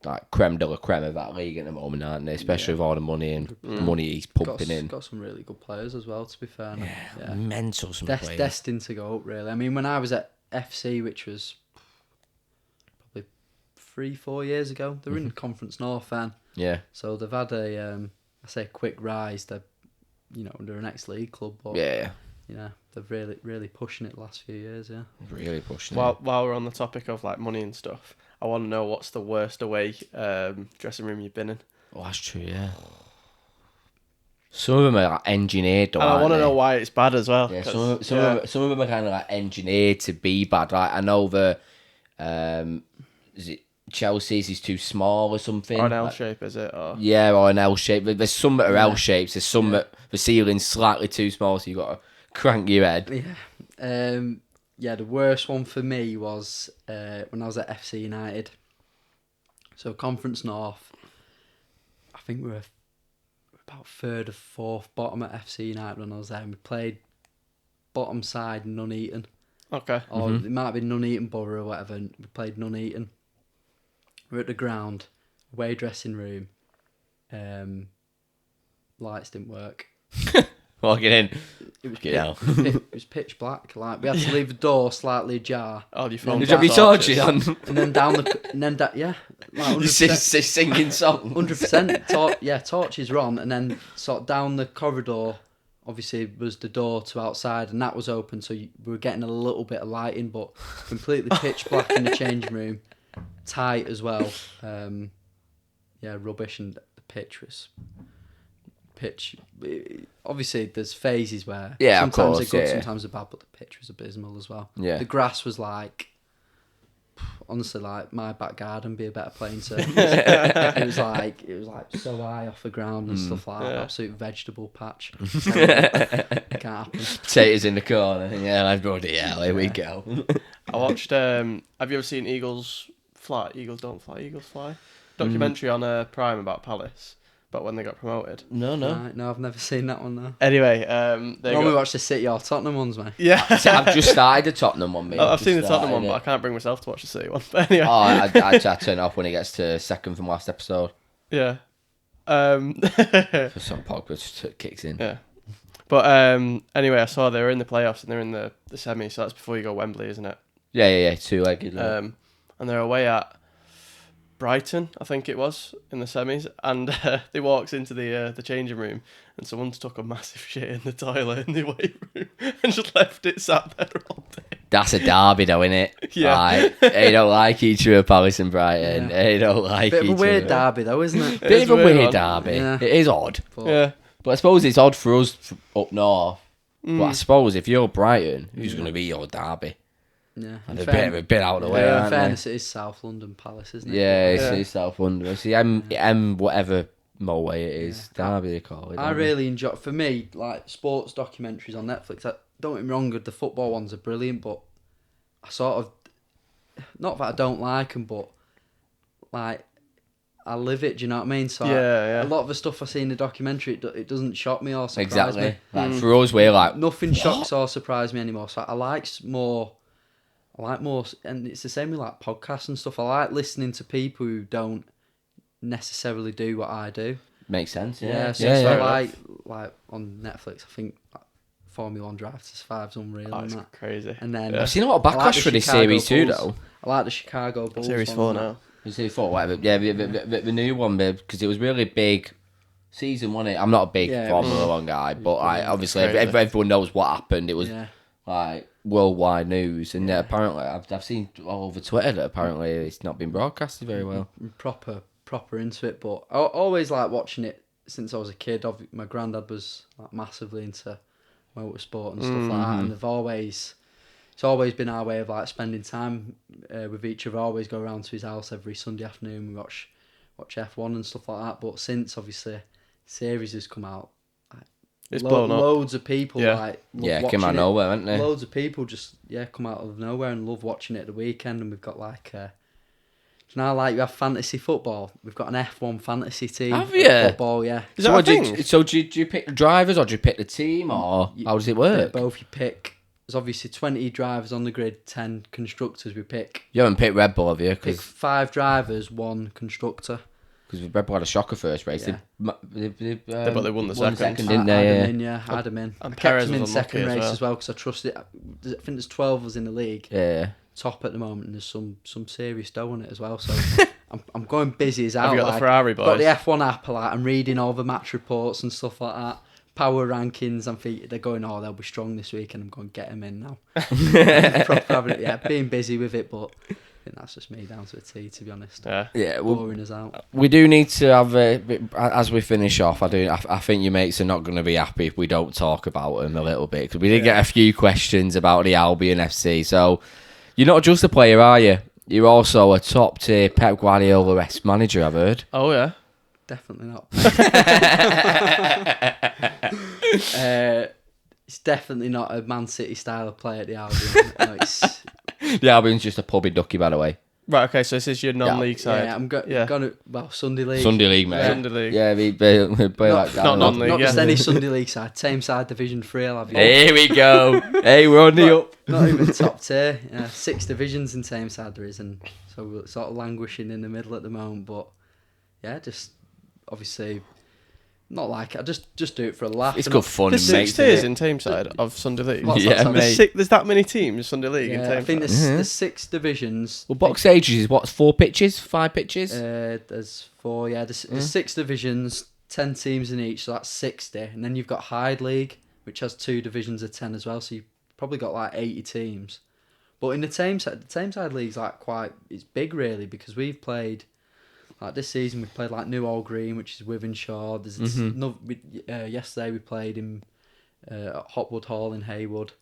Speaker 1: like creme de la creme of that league at the moment, aren't they? Especially with all the money and the money he's pumping in.
Speaker 3: Got some really good players as well. To be fair,
Speaker 1: Yeah, mental some players.
Speaker 3: Destined to go up. Really, I mean, when I was at FC, which was probably 3-4 years ago, they were in Conference North then.
Speaker 1: Yeah.
Speaker 3: So they've had a quick rise. They're under an ex-league club, but
Speaker 1: Yeah.
Speaker 3: they've really pushing it the last few years. Yeah,
Speaker 1: Really pushing
Speaker 2: While we're on the topic of like money and stuff, I want to know what's the worst away dressing room you've been in.
Speaker 1: Oh, that's true. Yeah. Some of them are like engineered, though,
Speaker 2: And I
Speaker 1: aren't
Speaker 2: want to
Speaker 1: they?
Speaker 2: know why it's bad as well.
Speaker 1: Yeah,
Speaker 2: 'cause,
Speaker 1: some of them are kind of like engineered to be bad. Like I know is it Chelsea's is too small or something?
Speaker 2: Or an L
Speaker 1: Like,
Speaker 2: shape, is it? Or
Speaker 1: yeah, or an L shape. There's some that are L shapes. There's some that the ceiling's slightly too small, so you got to crank your head.
Speaker 3: Yeah. The worst one for me was when I was at FC United. So Conference North, I think we were about third or fourth bottom at FC United when I was there, and we played bottom side Nuneaton.
Speaker 2: okay.
Speaker 3: Or it might be Nuneaton Borough or whatever, and we played Nuneaton. We're at the ground, away dressing room, lights didn't work.
Speaker 1: Walking in.
Speaker 3: It was pitch black. Like we had to leave the door slightly ajar,
Speaker 2: Oh, your phone.
Speaker 1: Did you have your torches on?
Speaker 3: and then down the, and then yeah, like
Speaker 1: You
Speaker 3: 100%.
Speaker 1: singing songs.
Speaker 3: 100%. Torches were on, and then sort of down the corridor, obviously was the door to outside, and that was open, so we were getting a little bit of lighting, but completely pitch black in the changing room, tight as well. Rubbish, and the pitch was. Obviously there's phases where sometimes
Speaker 1: of course,
Speaker 3: they're good,
Speaker 1: yeah.
Speaker 3: sometimes they're bad, but the pitch was abysmal as well.
Speaker 1: Yeah.
Speaker 3: The grass was like, honestly, like my back garden be a better playing surface. it was like so high off the ground and stuff like that. Absolute vegetable patch. Can't happen.
Speaker 1: Potatoes in the corner. Yeah, I've brought it out. Here we go.
Speaker 2: I watched. Have you ever seen Eagles Fly? Eagles Don't Fly. Eagles Fly. Documentary on Prime about Palace, but when they got promoted.
Speaker 1: No.
Speaker 3: Right, no, I've never seen that one though.
Speaker 2: Anyway, they
Speaker 3: Normally watch the City or Tottenham ones, mate.
Speaker 2: Yeah.
Speaker 1: I've just started the Tottenham one, mate.
Speaker 2: I've seen the
Speaker 1: Just
Speaker 2: Tottenham one,
Speaker 1: started
Speaker 2: but I
Speaker 1: it.
Speaker 2: can't bring myself to watch the City one. But anyway.
Speaker 1: I turn it off when it gets to second from last episode.
Speaker 2: Yeah.
Speaker 1: For some Pogba just kicks in.
Speaker 2: Yeah. But anyway, I saw they were in the playoffs and they're in the semi, so that's before you go Wembley, isn't it?
Speaker 1: Yeah. Two-legged.
Speaker 2: And they're away at Brighton, I think it was, in the semis, and they walked into the changing room, and someone took a massive shit in the toilet in the weight room and just left it sat there all day.
Speaker 1: That's a derby, though, isn't it?
Speaker 2: Yeah.
Speaker 1: Like, they don't like each other, Palace and Brighton.
Speaker 3: Yeah.
Speaker 1: They don't like
Speaker 3: Bit
Speaker 1: each
Speaker 3: of a weird
Speaker 1: other.
Speaker 3: derby though, isn't it?
Speaker 1: Bit of a
Speaker 2: weird
Speaker 1: weird
Speaker 2: one.
Speaker 1: derby.
Speaker 3: Yeah.
Speaker 1: It is odd.
Speaker 3: But,
Speaker 2: Yeah.
Speaker 1: But I suppose it's odd for us up north. But I suppose if you're Brighton, who's going to be your derby?
Speaker 3: Yeah.
Speaker 1: And they're a bit out of the way,
Speaker 3: In
Speaker 1: aren't
Speaker 3: fairness, it is South London Palace, isn't it?
Speaker 1: they? Yeah,
Speaker 2: Yeah.
Speaker 1: it's South London. See, M whatever Moe it is. Derby, they call it.
Speaker 3: I
Speaker 1: don't they?
Speaker 3: really enjoy. For me, like sports documentaries on Netflix. Don't get me wrong, the football ones are brilliant, but I sort of, not that I don't like them, but like I live it. Do you know what I mean? So
Speaker 2: Yeah.
Speaker 3: a lot of the stuff I see in the documentary, it doesn't shock me or surprise
Speaker 1: Exactly.
Speaker 3: me.
Speaker 1: Like, for us, we're like,
Speaker 3: Nothing shocks or surprises me anymore. So I like more, and it's the same with like podcasts and stuff. I like listening to people who don't necessarily do what I do.
Speaker 1: makes sense.
Speaker 3: Yeah, so
Speaker 1: yeah.
Speaker 3: I like on Netflix, I think Formula 1 Drive to Survive's unreal
Speaker 2: Oh,
Speaker 3: and
Speaker 2: it's
Speaker 3: that.
Speaker 2: crazy.
Speaker 3: And then
Speaker 2: Yeah.
Speaker 1: I've seen a lot of
Speaker 3: I like
Speaker 1: backlash
Speaker 3: the
Speaker 1: for this
Speaker 3: Chicago
Speaker 1: series too,
Speaker 3: Bulls.
Speaker 1: though.
Speaker 3: I like the Chicago Bulls.
Speaker 2: Series
Speaker 3: one
Speaker 2: 4
Speaker 3: and that.
Speaker 2: now.
Speaker 1: Series 4, whatever. Yeah, the new one, because it was really big season, wasn't it? I'm not a big
Speaker 3: Yeah, it
Speaker 1: Formula 1 guy, but obviously
Speaker 2: Crazy.
Speaker 1: everyone knows what happened. It was
Speaker 3: Yeah.
Speaker 1: like worldwide news, and apparently I've seen all over Twitter that apparently it's not been broadcasted very well.
Speaker 3: Proper into it, but I always like watching it since I was a kid. My granddad was like massively into motorsport and stuff like that, and it's always been our way of like spending time with each other. I always go around to his house every Sunday afternoon. We watch F1 and stuff like that. But since obviously series has come out,
Speaker 2: It's blown up.
Speaker 3: Loads of people
Speaker 2: Yeah.
Speaker 3: like
Speaker 1: Yeah,
Speaker 3: love
Speaker 1: came out
Speaker 3: watching
Speaker 1: of
Speaker 3: it.
Speaker 1: nowhere, haven't they?
Speaker 3: Loads of people just come out of nowhere and love watching it at the weekend. And we've got like now like you have fantasy football. We've got an F1 fantasy team.
Speaker 1: Have you?
Speaker 3: Football, yeah.
Speaker 2: Is
Speaker 1: So,
Speaker 2: that a thing?
Speaker 1: do you pick the drivers or do you pick the team or how does it work?
Speaker 3: Both you pick. There's obviously 20 drivers on the grid, 10 constructors. We pick.
Speaker 1: You haven't picked Red Bull, have you?
Speaker 3: Pick
Speaker 1: Because
Speaker 3: 5 drivers, 1 constructor.
Speaker 1: Red Bull had a shocker first race.
Speaker 3: Yeah.
Speaker 2: But they won the second.
Speaker 1: didn't
Speaker 3: I
Speaker 1: they?
Speaker 3: had him in, yeah. I had him in.
Speaker 2: And
Speaker 3: I kept
Speaker 2: Perez
Speaker 3: him in
Speaker 2: was
Speaker 3: second
Speaker 2: unlucky
Speaker 3: race
Speaker 2: as well.
Speaker 3: because I trusted. I think there's 12 of us in the league.
Speaker 1: Yeah.
Speaker 3: Top at the moment, and there's some serious dough on it as well. So I'm going busy as hell.
Speaker 2: Have you got the
Speaker 3: like,
Speaker 2: Ferrari
Speaker 3: got the
Speaker 2: boys?
Speaker 3: F1 app. Like, I'm reading all the match reports and stuff like that. Power rankings. They're going, oh, they'll be strong this week, and I'm going to get them in now. Proper having it, yeah, being busy with it, but I think that's just me down to a T, to be honest.
Speaker 2: Yeah.
Speaker 1: Yeah. Well,
Speaker 3: Boring as out.
Speaker 1: we do need to have as we finish off. I think your mates are not going to be happy if we don't talk about them a little bit because we did get a few questions about the Albion FC. So you're not just a player, are you? You're also a top tier Pep Guardiola-esque manager, I've heard.
Speaker 2: Oh yeah.
Speaker 3: Definitely not. It's definitely not a Man City style of play at the Albion. No, it's,
Speaker 1: The Albion's just a pubby ducky, by the way.
Speaker 2: Right. Okay. So this is your non-league side.
Speaker 3: yeah, I'm
Speaker 2: Yeah.
Speaker 3: gonna Sunday league.
Speaker 1: Sunday League, mate.
Speaker 3: Yeah.
Speaker 2: Sunday league.
Speaker 1: Yeah, we play like that.
Speaker 2: not non-league.
Speaker 3: Not just
Speaker 2: yeah.
Speaker 3: any Sunday league side. Same side, Division 3. I'll have you.
Speaker 1: Here we go. Hey, we're on the up.
Speaker 3: Not even top tier. 6 divisions in Tameside there is, and so we're sort of languishing in the middle at the moment. But yeah, just obviously not like I just do it for a laugh.
Speaker 1: It's
Speaker 3: and
Speaker 1: good fun,
Speaker 2: There's
Speaker 1: mate.
Speaker 2: 6 tiers in Tameside of Sunday League.
Speaker 3: What's
Speaker 1: Yeah,
Speaker 3: that,
Speaker 1: mate.
Speaker 2: There's that many teams Sunday League in
Speaker 3: Yeah, I think
Speaker 2: Tameside.
Speaker 3: there's 6 divisions.
Speaker 1: Well, box ages is what? 4 pitches? 5 pitches?
Speaker 3: There's 4. Yeah, there's 6 divisions, 10 teams in each, so that's 60. And then you've got Hyde League, which has 2 divisions of 10 as well. So you've probably got like 80 teams. But in the Tameside League's like it's big really because we've played. Like this season, we played like New All Green, which is Wivenshaw. Yesterday we played in Hotwood Hall in Haywood.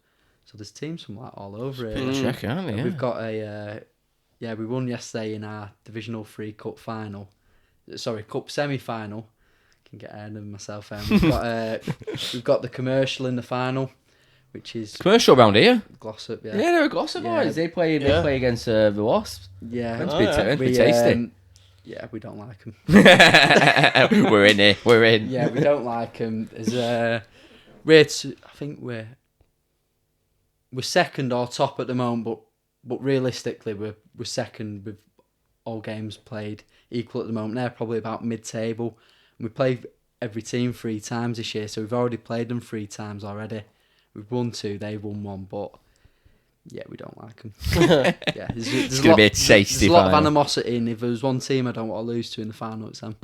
Speaker 3: So there's teams from like all over it.
Speaker 1: Check, aren't they?
Speaker 3: And
Speaker 1: Yeah.
Speaker 3: we've got we won yesterday in our Divisional 3 Cup final. Sorry, Cup semi-final. I can get ahead of myself. We've got the Commercial in the final, which is
Speaker 1: Commercial around here.
Speaker 3: Glossop.
Speaker 1: Yeah, they're a Glossop
Speaker 3: Yeah.
Speaker 1: boys. They play against the Wasps.
Speaker 3: Yeah,
Speaker 1: Meant to
Speaker 2: Oh,
Speaker 1: be,
Speaker 2: yeah.
Speaker 1: meant to be tasty.
Speaker 3: yeah, we don't like them.
Speaker 1: We're in here. We're in.
Speaker 3: Yeah, we don't like them. I think we're second or top at the moment, but realistically we're second with all games played equal at the moment. They're probably about mid-table. And we play every team 3 times this year, so we've already played them 3 times already. We've won 2, they've won 1, but yeah, we don't like them. Yeah,
Speaker 1: It's going to be a tasty
Speaker 3: There's a lot of
Speaker 1: final.
Speaker 3: animosity, and if there's one team I don't want to lose to in the final, it's them.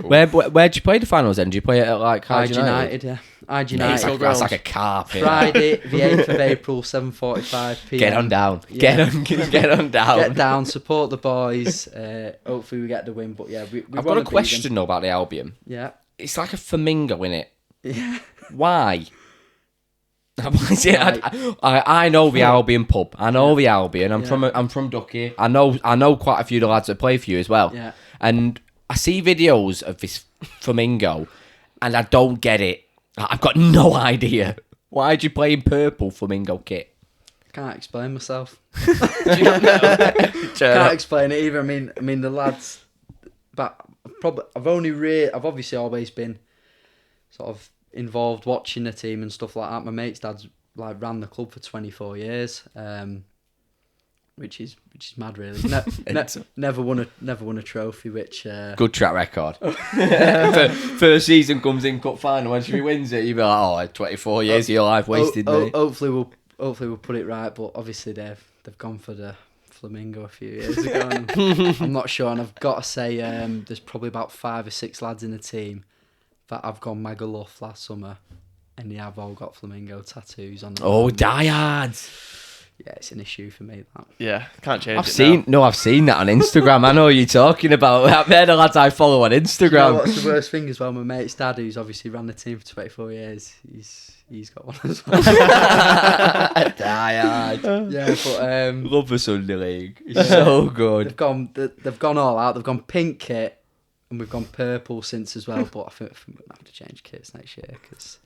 Speaker 1: Where'd you play the finals then? Do you play it at like Hyde United?
Speaker 3: Yeah. Hyde
Speaker 1: Mate,
Speaker 3: United.
Speaker 1: that's like a carpet.
Speaker 3: Friday, the 8th of April, 7:45 p.m.
Speaker 1: Get on down.
Speaker 3: Yeah.
Speaker 1: Get on down.
Speaker 3: Get down, support the boys. Hopefully we get the win. But yeah, we
Speaker 1: I've got
Speaker 3: wanna
Speaker 1: a
Speaker 3: beat
Speaker 1: question though about the Albion.
Speaker 3: them. Yeah.
Speaker 1: It's like a flamingo, innit?
Speaker 3: Yeah.
Speaker 1: Why? I know the Albion pub. I know the Albion. I'm from Ducky. I know quite a few of the lads that play for you as well.
Speaker 3: Yeah.
Speaker 1: And I see videos of this flamingo, and I don't get it. I've got no idea. Why do you play in purple flamingo kit?
Speaker 3: Can't explain myself.
Speaker 1: Can't
Speaker 3: Can't explain it either. I mean the lads. But I've obviously always been sort of involved watching the team and stuff like that. My mate's dad's like ran the club for 24 years, which is mad really. Never won a trophy, which
Speaker 1: Good track record. First season comes in cup final, when she wins it, you be like, oh, 24 years of your life wasted, mate.
Speaker 3: Hopefully we'll put it right, but obviously they've gone for the flamingo a few years ago. And I'm not sure, and I've got to say there's probably about 5 or 6 lads in the team that I've gone mega luff last summer, and they have all got flamingo tattoos on them.
Speaker 1: Oh, diehards.
Speaker 3: Yeah, it's an issue for me, that.
Speaker 2: Yeah, can't change
Speaker 1: I've
Speaker 2: it
Speaker 1: seen that on Instagram. I know what you're talking about. They're the lads I follow on
Speaker 3: You know
Speaker 1: Instagram.
Speaker 3: what's the worst thing as well? My mate's dad, who's obviously ran the team for 24 years, he's got one as well.
Speaker 1: Diehard.
Speaker 3: Yeah, but
Speaker 1: Love the Sunday League. It's so good.
Speaker 3: they've gone all out. They've gone pink kit, and we've gone purple since as well. But I think we're gonna have to change kits next year because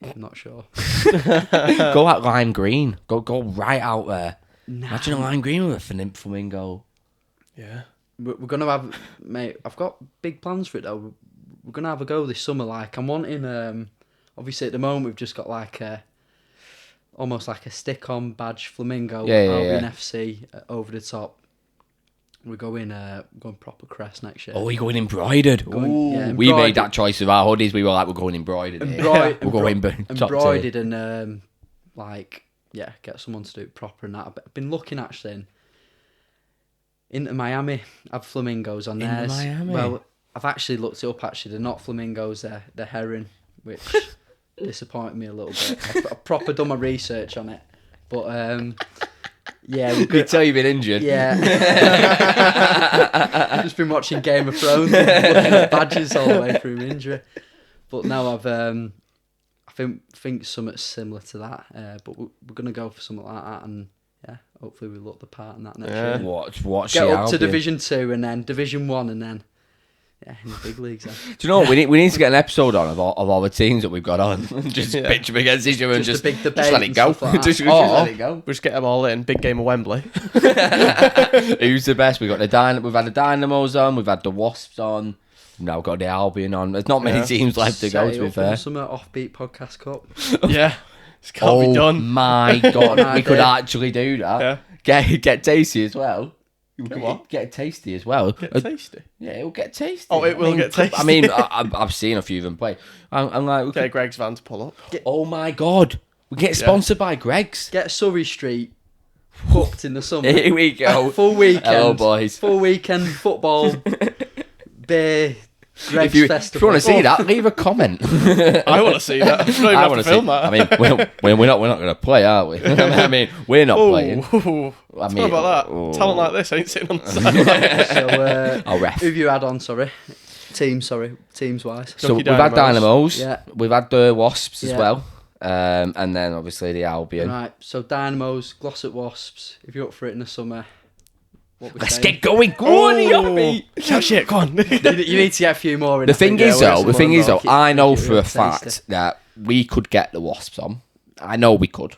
Speaker 3: I'm not sure.
Speaker 1: Go out lime green. Go right out there.
Speaker 3: Nah.
Speaker 1: Imagine a lime green with a flamingo.
Speaker 2: Yeah.
Speaker 3: We're gonna have, mate. I've got big plans for it though. We're gonna have a go this summer. Like I'm wanting. Obviously at the moment we've just got like almost like a stick-on badge flamingo. Albion FC over the top. We're going proper crest next year.
Speaker 1: Oh, we're going embroidered.
Speaker 3: Embroidered.
Speaker 1: We made that choice with our hoodies. We were like, we're going embroidered. We're going top tier.
Speaker 3: Embroidered and get someone to do it proper and that. I've been looking actually into Miami. Have flamingos on theirs.
Speaker 1: Miami?
Speaker 3: Well, I've actually looked it up. Actually, they're not flamingos. They're herring, which disappointed me a little bit. I've proper done my research on it, but yeah,
Speaker 1: You can tell you've been injured.
Speaker 3: Yeah. I've just been watching Game of Thrones and looking at badges all the way through injury. But now I think something similar to that. But we're going to go for something like that, and yeah, hopefully we look the part in that next year.
Speaker 1: Watch
Speaker 3: Get
Speaker 1: the
Speaker 3: up to
Speaker 1: Albion.
Speaker 3: Division 2 and then Division 1 and then in the big leagues. Then.
Speaker 1: Do you know what? We need to get an episode on of all the teams that we've got on. Just pitch them against each other and
Speaker 3: Just a big debate
Speaker 1: just let it
Speaker 3: and
Speaker 1: go.
Speaker 3: stuff like that.
Speaker 1: just let it go.
Speaker 2: We'll just get them all in. Big game of Wembley.
Speaker 1: Who's the best? We've got we've had the Dynamos on, we've had the Wasps on, now we've got the Albion on. There's not many teams left to go, to be fair.
Speaker 3: Some offbeat podcast cup.
Speaker 2: Yeah. It's got to be done.
Speaker 1: My God, we could actually do that.
Speaker 2: Yeah.
Speaker 1: Get tasty as well.
Speaker 2: What?
Speaker 1: Get tasty as well.
Speaker 2: Get tasty.
Speaker 1: Yeah, it'll get tasty.
Speaker 2: Oh, it will get tasty.
Speaker 1: I mean, I've seen a few of them play. I'm like,
Speaker 2: Get Greg's van to pull up.
Speaker 1: oh my God, we get sponsored by Greg's.
Speaker 3: Get Surrey Street cooked in the summer.
Speaker 1: Here we go.
Speaker 3: Full weekend.
Speaker 1: Hello, boys.
Speaker 3: Full weekend football, beer, Greg's
Speaker 1: If you
Speaker 3: festival.
Speaker 1: want to see that, leave a comment.
Speaker 2: I want to see that. I don't even have
Speaker 1: want
Speaker 2: to film that.
Speaker 1: I mean, we're not going to play, are we? I mean, we're not playing.
Speaker 2: What about that? Talent like this ain't sitting on the sideline.
Speaker 3: So,
Speaker 1: I'll ref.
Speaker 3: who've you had on? Teams wise.
Speaker 1: So
Speaker 2: Ducky
Speaker 1: we've had
Speaker 2: Dynamos.
Speaker 1: Dynamos,
Speaker 3: Yeah.
Speaker 1: we've had the Wasps as
Speaker 3: Yeah.
Speaker 1: well, and then obviously the Albion.
Speaker 3: Right. So Dynamos, Glossop Wasps. If you're up for it in the summer, what we
Speaker 1: Let's
Speaker 3: saying?
Speaker 1: get going. Go on, Yoppy.
Speaker 2: Shout shit, go on.
Speaker 3: You need to get a few more in.
Speaker 1: The
Speaker 3: I think.
Speaker 1: thing is,
Speaker 3: we'll get some more
Speaker 1: I know
Speaker 3: Keep it
Speaker 1: for a
Speaker 3: really
Speaker 1: fact
Speaker 3: tasty.
Speaker 1: that we could get the Wasps on. I know we could.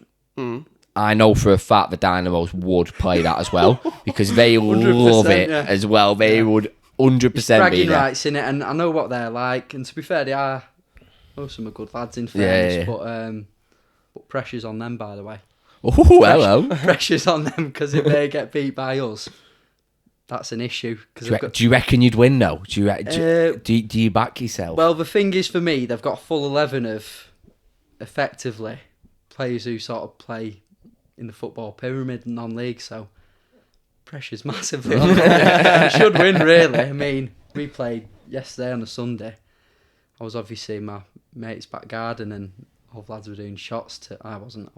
Speaker 1: I know for a fact the Dynamos would play that as well because they love it
Speaker 3: yeah.
Speaker 1: as well. They would 100% be
Speaker 3: bragging
Speaker 1: there.
Speaker 3: rights in it, and I know what they're like. And to be fair, they are. Most of them are good lads in fairness, but pressure's on them, by the way.
Speaker 1: Oh, hello.
Speaker 3: Pressure's on them because if they get beat by us, that's an issue.
Speaker 1: Do you reckon you'd win though? Do you back yourself?
Speaker 3: Well, the thing is, for me, they've got a full 11 of effectively players who sort of play in the football pyramid non-league, so pressure's massively on them. We should win, really. I mean, we played yesterday on a Sunday. I was obviously in my mate's back garden and all the lads were doing shots. I wasn't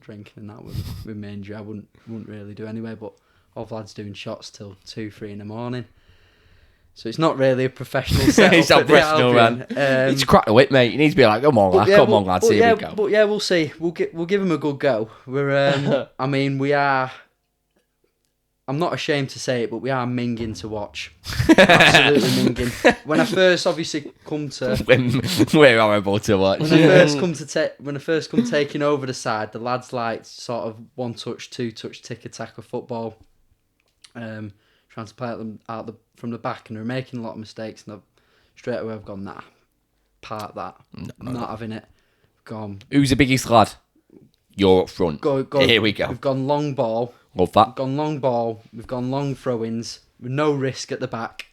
Speaker 3: drinking and that with my injury. I wouldn't really do anyway, but all the lads doing shots till 2-3 in the morning. So it's not really a professional setup.
Speaker 1: It's not
Speaker 3: at the
Speaker 1: professional,
Speaker 3: Albion.
Speaker 1: man. It's crack the whip, mate. You need to be like, come on, lads, here we go.
Speaker 3: But yeah, we'll see. We'll give them a good go. We're, I mean, we are. I'm not ashamed to say it, but we are minging to watch. Absolutely minging. When I first obviously come to,
Speaker 1: We're horrible to watch.
Speaker 3: when I first come taking over the side, the lads like sort of 1-touch, 2-touch tick attack of football. Trying to play at them from the back, and they're making a lot of mistakes. And straight away I've gone, nah, part that, not having it. Gone.
Speaker 1: Who's the biggest lad? You're up front.
Speaker 3: Go.
Speaker 1: Here we go.
Speaker 3: We've gone long ball.
Speaker 1: Love that.
Speaker 3: We've gone long ball. We've gone long throw-ins with no risk at the back.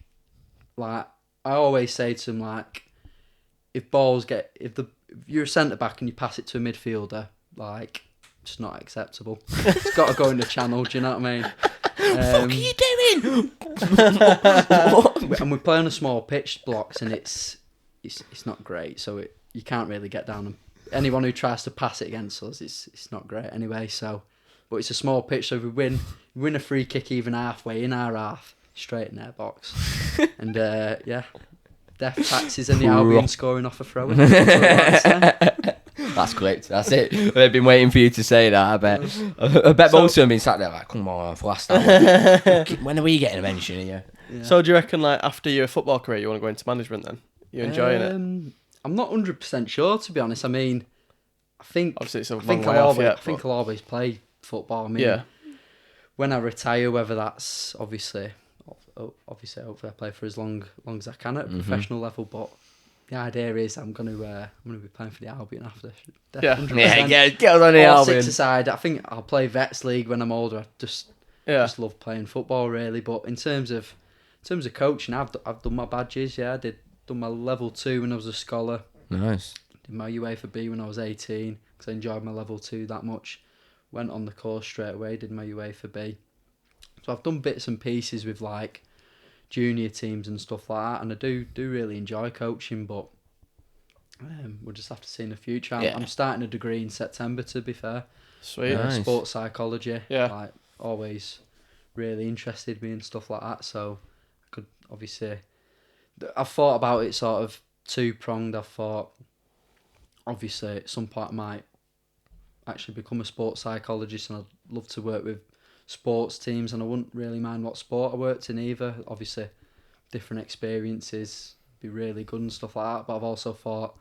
Speaker 3: Like I always say to them, like if you're a centre back and you pass it to a midfielder, like it's not acceptable. It's got to go in the channel. Do you know what I mean?
Speaker 1: What are you doing?
Speaker 3: And we're playing a small pitch blocks, and it's not great. So you can't really get down. And anyone who tries to pass it against us, it's not great anyway. So, but it's a small pitch, so if we win a free kick even halfway in our half, straight in their box, and death taxes and the Albion scoring off a throw.
Speaker 1: That's great. That's it. They've been waiting for you to say that, I bet. I bet most of them have been sat there like, come on, for last time. When are we getting a mention here?
Speaker 3: Yeah.
Speaker 2: So do you reckon, like, after your football career, you want to go into management then? You enjoying it?
Speaker 3: I'm not 100% sure, to be honest. I mean, I think
Speaker 2: Obviously, it's a
Speaker 3: I think
Speaker 2: long way off yet.
Speaker 3: I think I'll always play football. I mean,
Speaker 2: Yeah.
Speaker 3: when I retire, whether that's obviously hopefully I play for as long as I can at a professional level. But the idea is I'm gonna be playing for the Albion after.
Speaker 2: Yeah.
Speaker 3: 100%.
Speaker 1: Get on the
Speaker 3: Or
Speaker 1: Albion.
Speaker 3: six-a-side. I think I'll play Vets League when I'm older. I just love playing football really. But in terms of coaching, I've done my badges. Yeah, done my level 2 when I was a scholar.
Speaker 1: Nice.
Speaker 3: Did my UEFA B when I was 18 because I enjoyed my level 2 that much. Went on the course straight away. Did my UEFA B. So I've done bits and pieces with like junior teams and stuff like that, and I do really enjoy coaching. But we'll just have to see in the future. I'm starting a degree in September. To be fair,
Speaker 2: Sweet.
Speaker 1: Nice.
Speaker 3: Sports psychology.
Speaker 2: Yeah.
Speaker 3: Like always, really interested me and stuff like that. So I could obviously. I've thought about it sort of two-pronged. I've thought, obviously, at some point I might actually become a sports psychologist, and I'd love to work with sports teams, and I wouldn't really mind what sport I worked in either. Obviously, different experiences be really good and stuff like that. But I've also thought,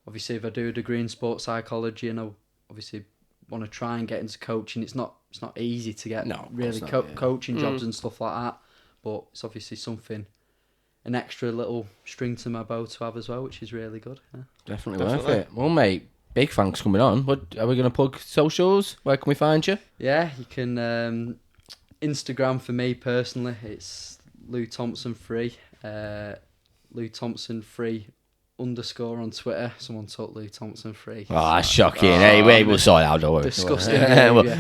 Speaker 3: obviously, if I do a degree in sports psychology, and I obviously want to try and get into coaching, it's not easy to get coaching jobs and stuff like that. But it's obviously an extra little string to my bow to have as well, which is really good. Yeah.
Speaker 1: Definitely worth it. Well, mate, big thanks coming on. What are we going to plug socials? Where can we find you?
Speaker 3: Yeah, you can Instagram for me personally. It's Lew Thompson 3. Lew Thompson 3 _ on Twitter. Someone took Lew Thompson 3.
Speaker 1: Oh, that's shocking. Hey, we'll sort it out, don't worry.
Speaker 3: Disgusting.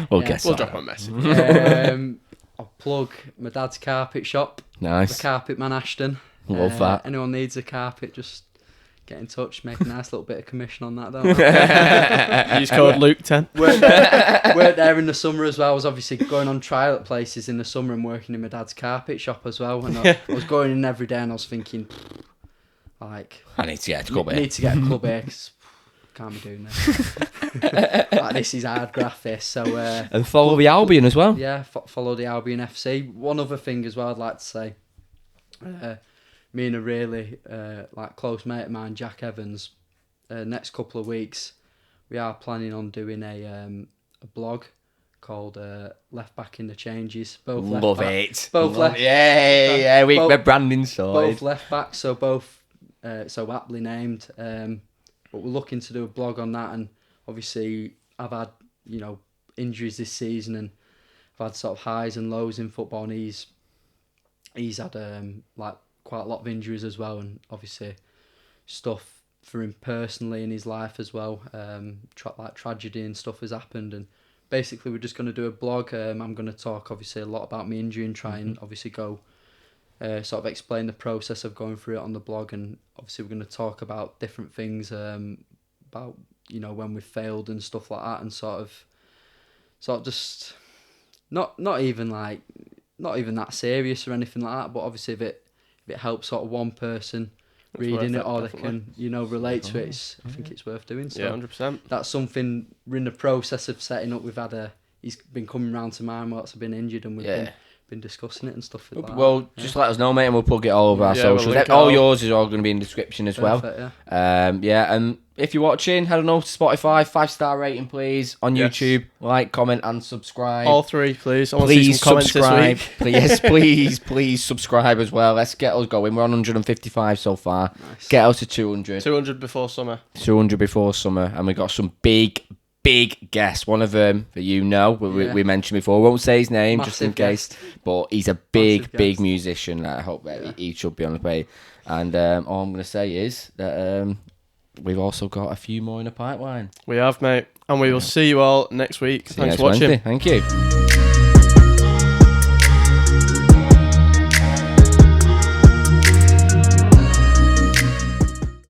Speaker 1: We'll
Speaker 2: drop a message.
Speaker 3: I'll plug my dad's carpet shop.
Speaker 1: Nice.
Speaker 3: The Carpet Man Ashton.
Speaker 1: Love that.
Speaker 3: Anyone needs a carpet, just get in touch. Make a nice little bit of commission on that, don't I?
Speaker 2: Use code Luke10.
Speaker 3: Worked there in the summer as well. I was obviously going on trial at places in the summer and working in my dad's carpet shop as well. And I was going in every day and I was thinking, like,
Speaker 1: I need to get a club here.
Speaker 3: Need to get a club here because can't be doing this. Like, this is hard graft, this. So,
Speaker 1: and follow the Albion as well.
Speaker 3: Yeah, follow the Albion FC. One other thing as well I'd like to say. Me and a really close mate of mine, Jack Evans, next couple of weeks, we are planning on doing a blog called Left Back in the Changes. Both
Speaker 1: Love
Speaker 3: left
Speaker 1: it.
Speaker 3: Both left.
Speaker 1: Yeah. We're branding side.
Speaker 3: Both left backs, so both so aptly named. But we're looking to do a blog on that, and obviously I've had injuries this season, and I've had sort of highs and lows in football, and he's had quite a lot of injuries as well, and obviously stuff for him personally in his life as well. Tragedy and stuff has happened, and basically we're just going to do a blog. I'm going to talk obviously a lot about my injury and try and obviously go sort of explain the process of going through it on the blog, and obviously we're going to talk about different things about when we've failed and stuff like that, and sort of just not even that serious or anything like that, but obviously if it helps sort of one person reading it, or they can relate to it, I think it's worth doing. So
Speaker 2: 100%.
Speaker 3: That's something we're in the process of setting up. He's been coming round to mine whilst I've been injured, and we've been discussing it and stuff like that.
Speaker 1: Well, just let us know, mate, and we'll plug it all over our socials.
Speaker 2: We'll
Speaker 1: all yours is all going to be in the description as
Speaker 3: Perfect,
Speaker 1: well. And if you're watching, I don't know, Spotify, 5-star rating, please, on YouTube. Like, comment, and subscribe.
Speaker 2: All three, please. I want to see some comments
Speaker 1: subscribe.
Speaker 2: this week.
Speaker 1: please subscribe as well. Let's get us going. We're on 155 so far.
Speaker 3: Nice.
Speaker 1: Get us to 200.
Speaker 2: 200 before summer.
Speaker 1: 200 before summer. And we got some big guests. One of them that we mentioned before. Won't say his name just in case. But he's a big musician. I hope that he should be on the play. And all I'm going to say is that we've also got a few more in the pipeline.
Speaker 2: We have, mate. And we will see you all next week. Thanks for watching.
Speaker 1: Wednesday. Thank you.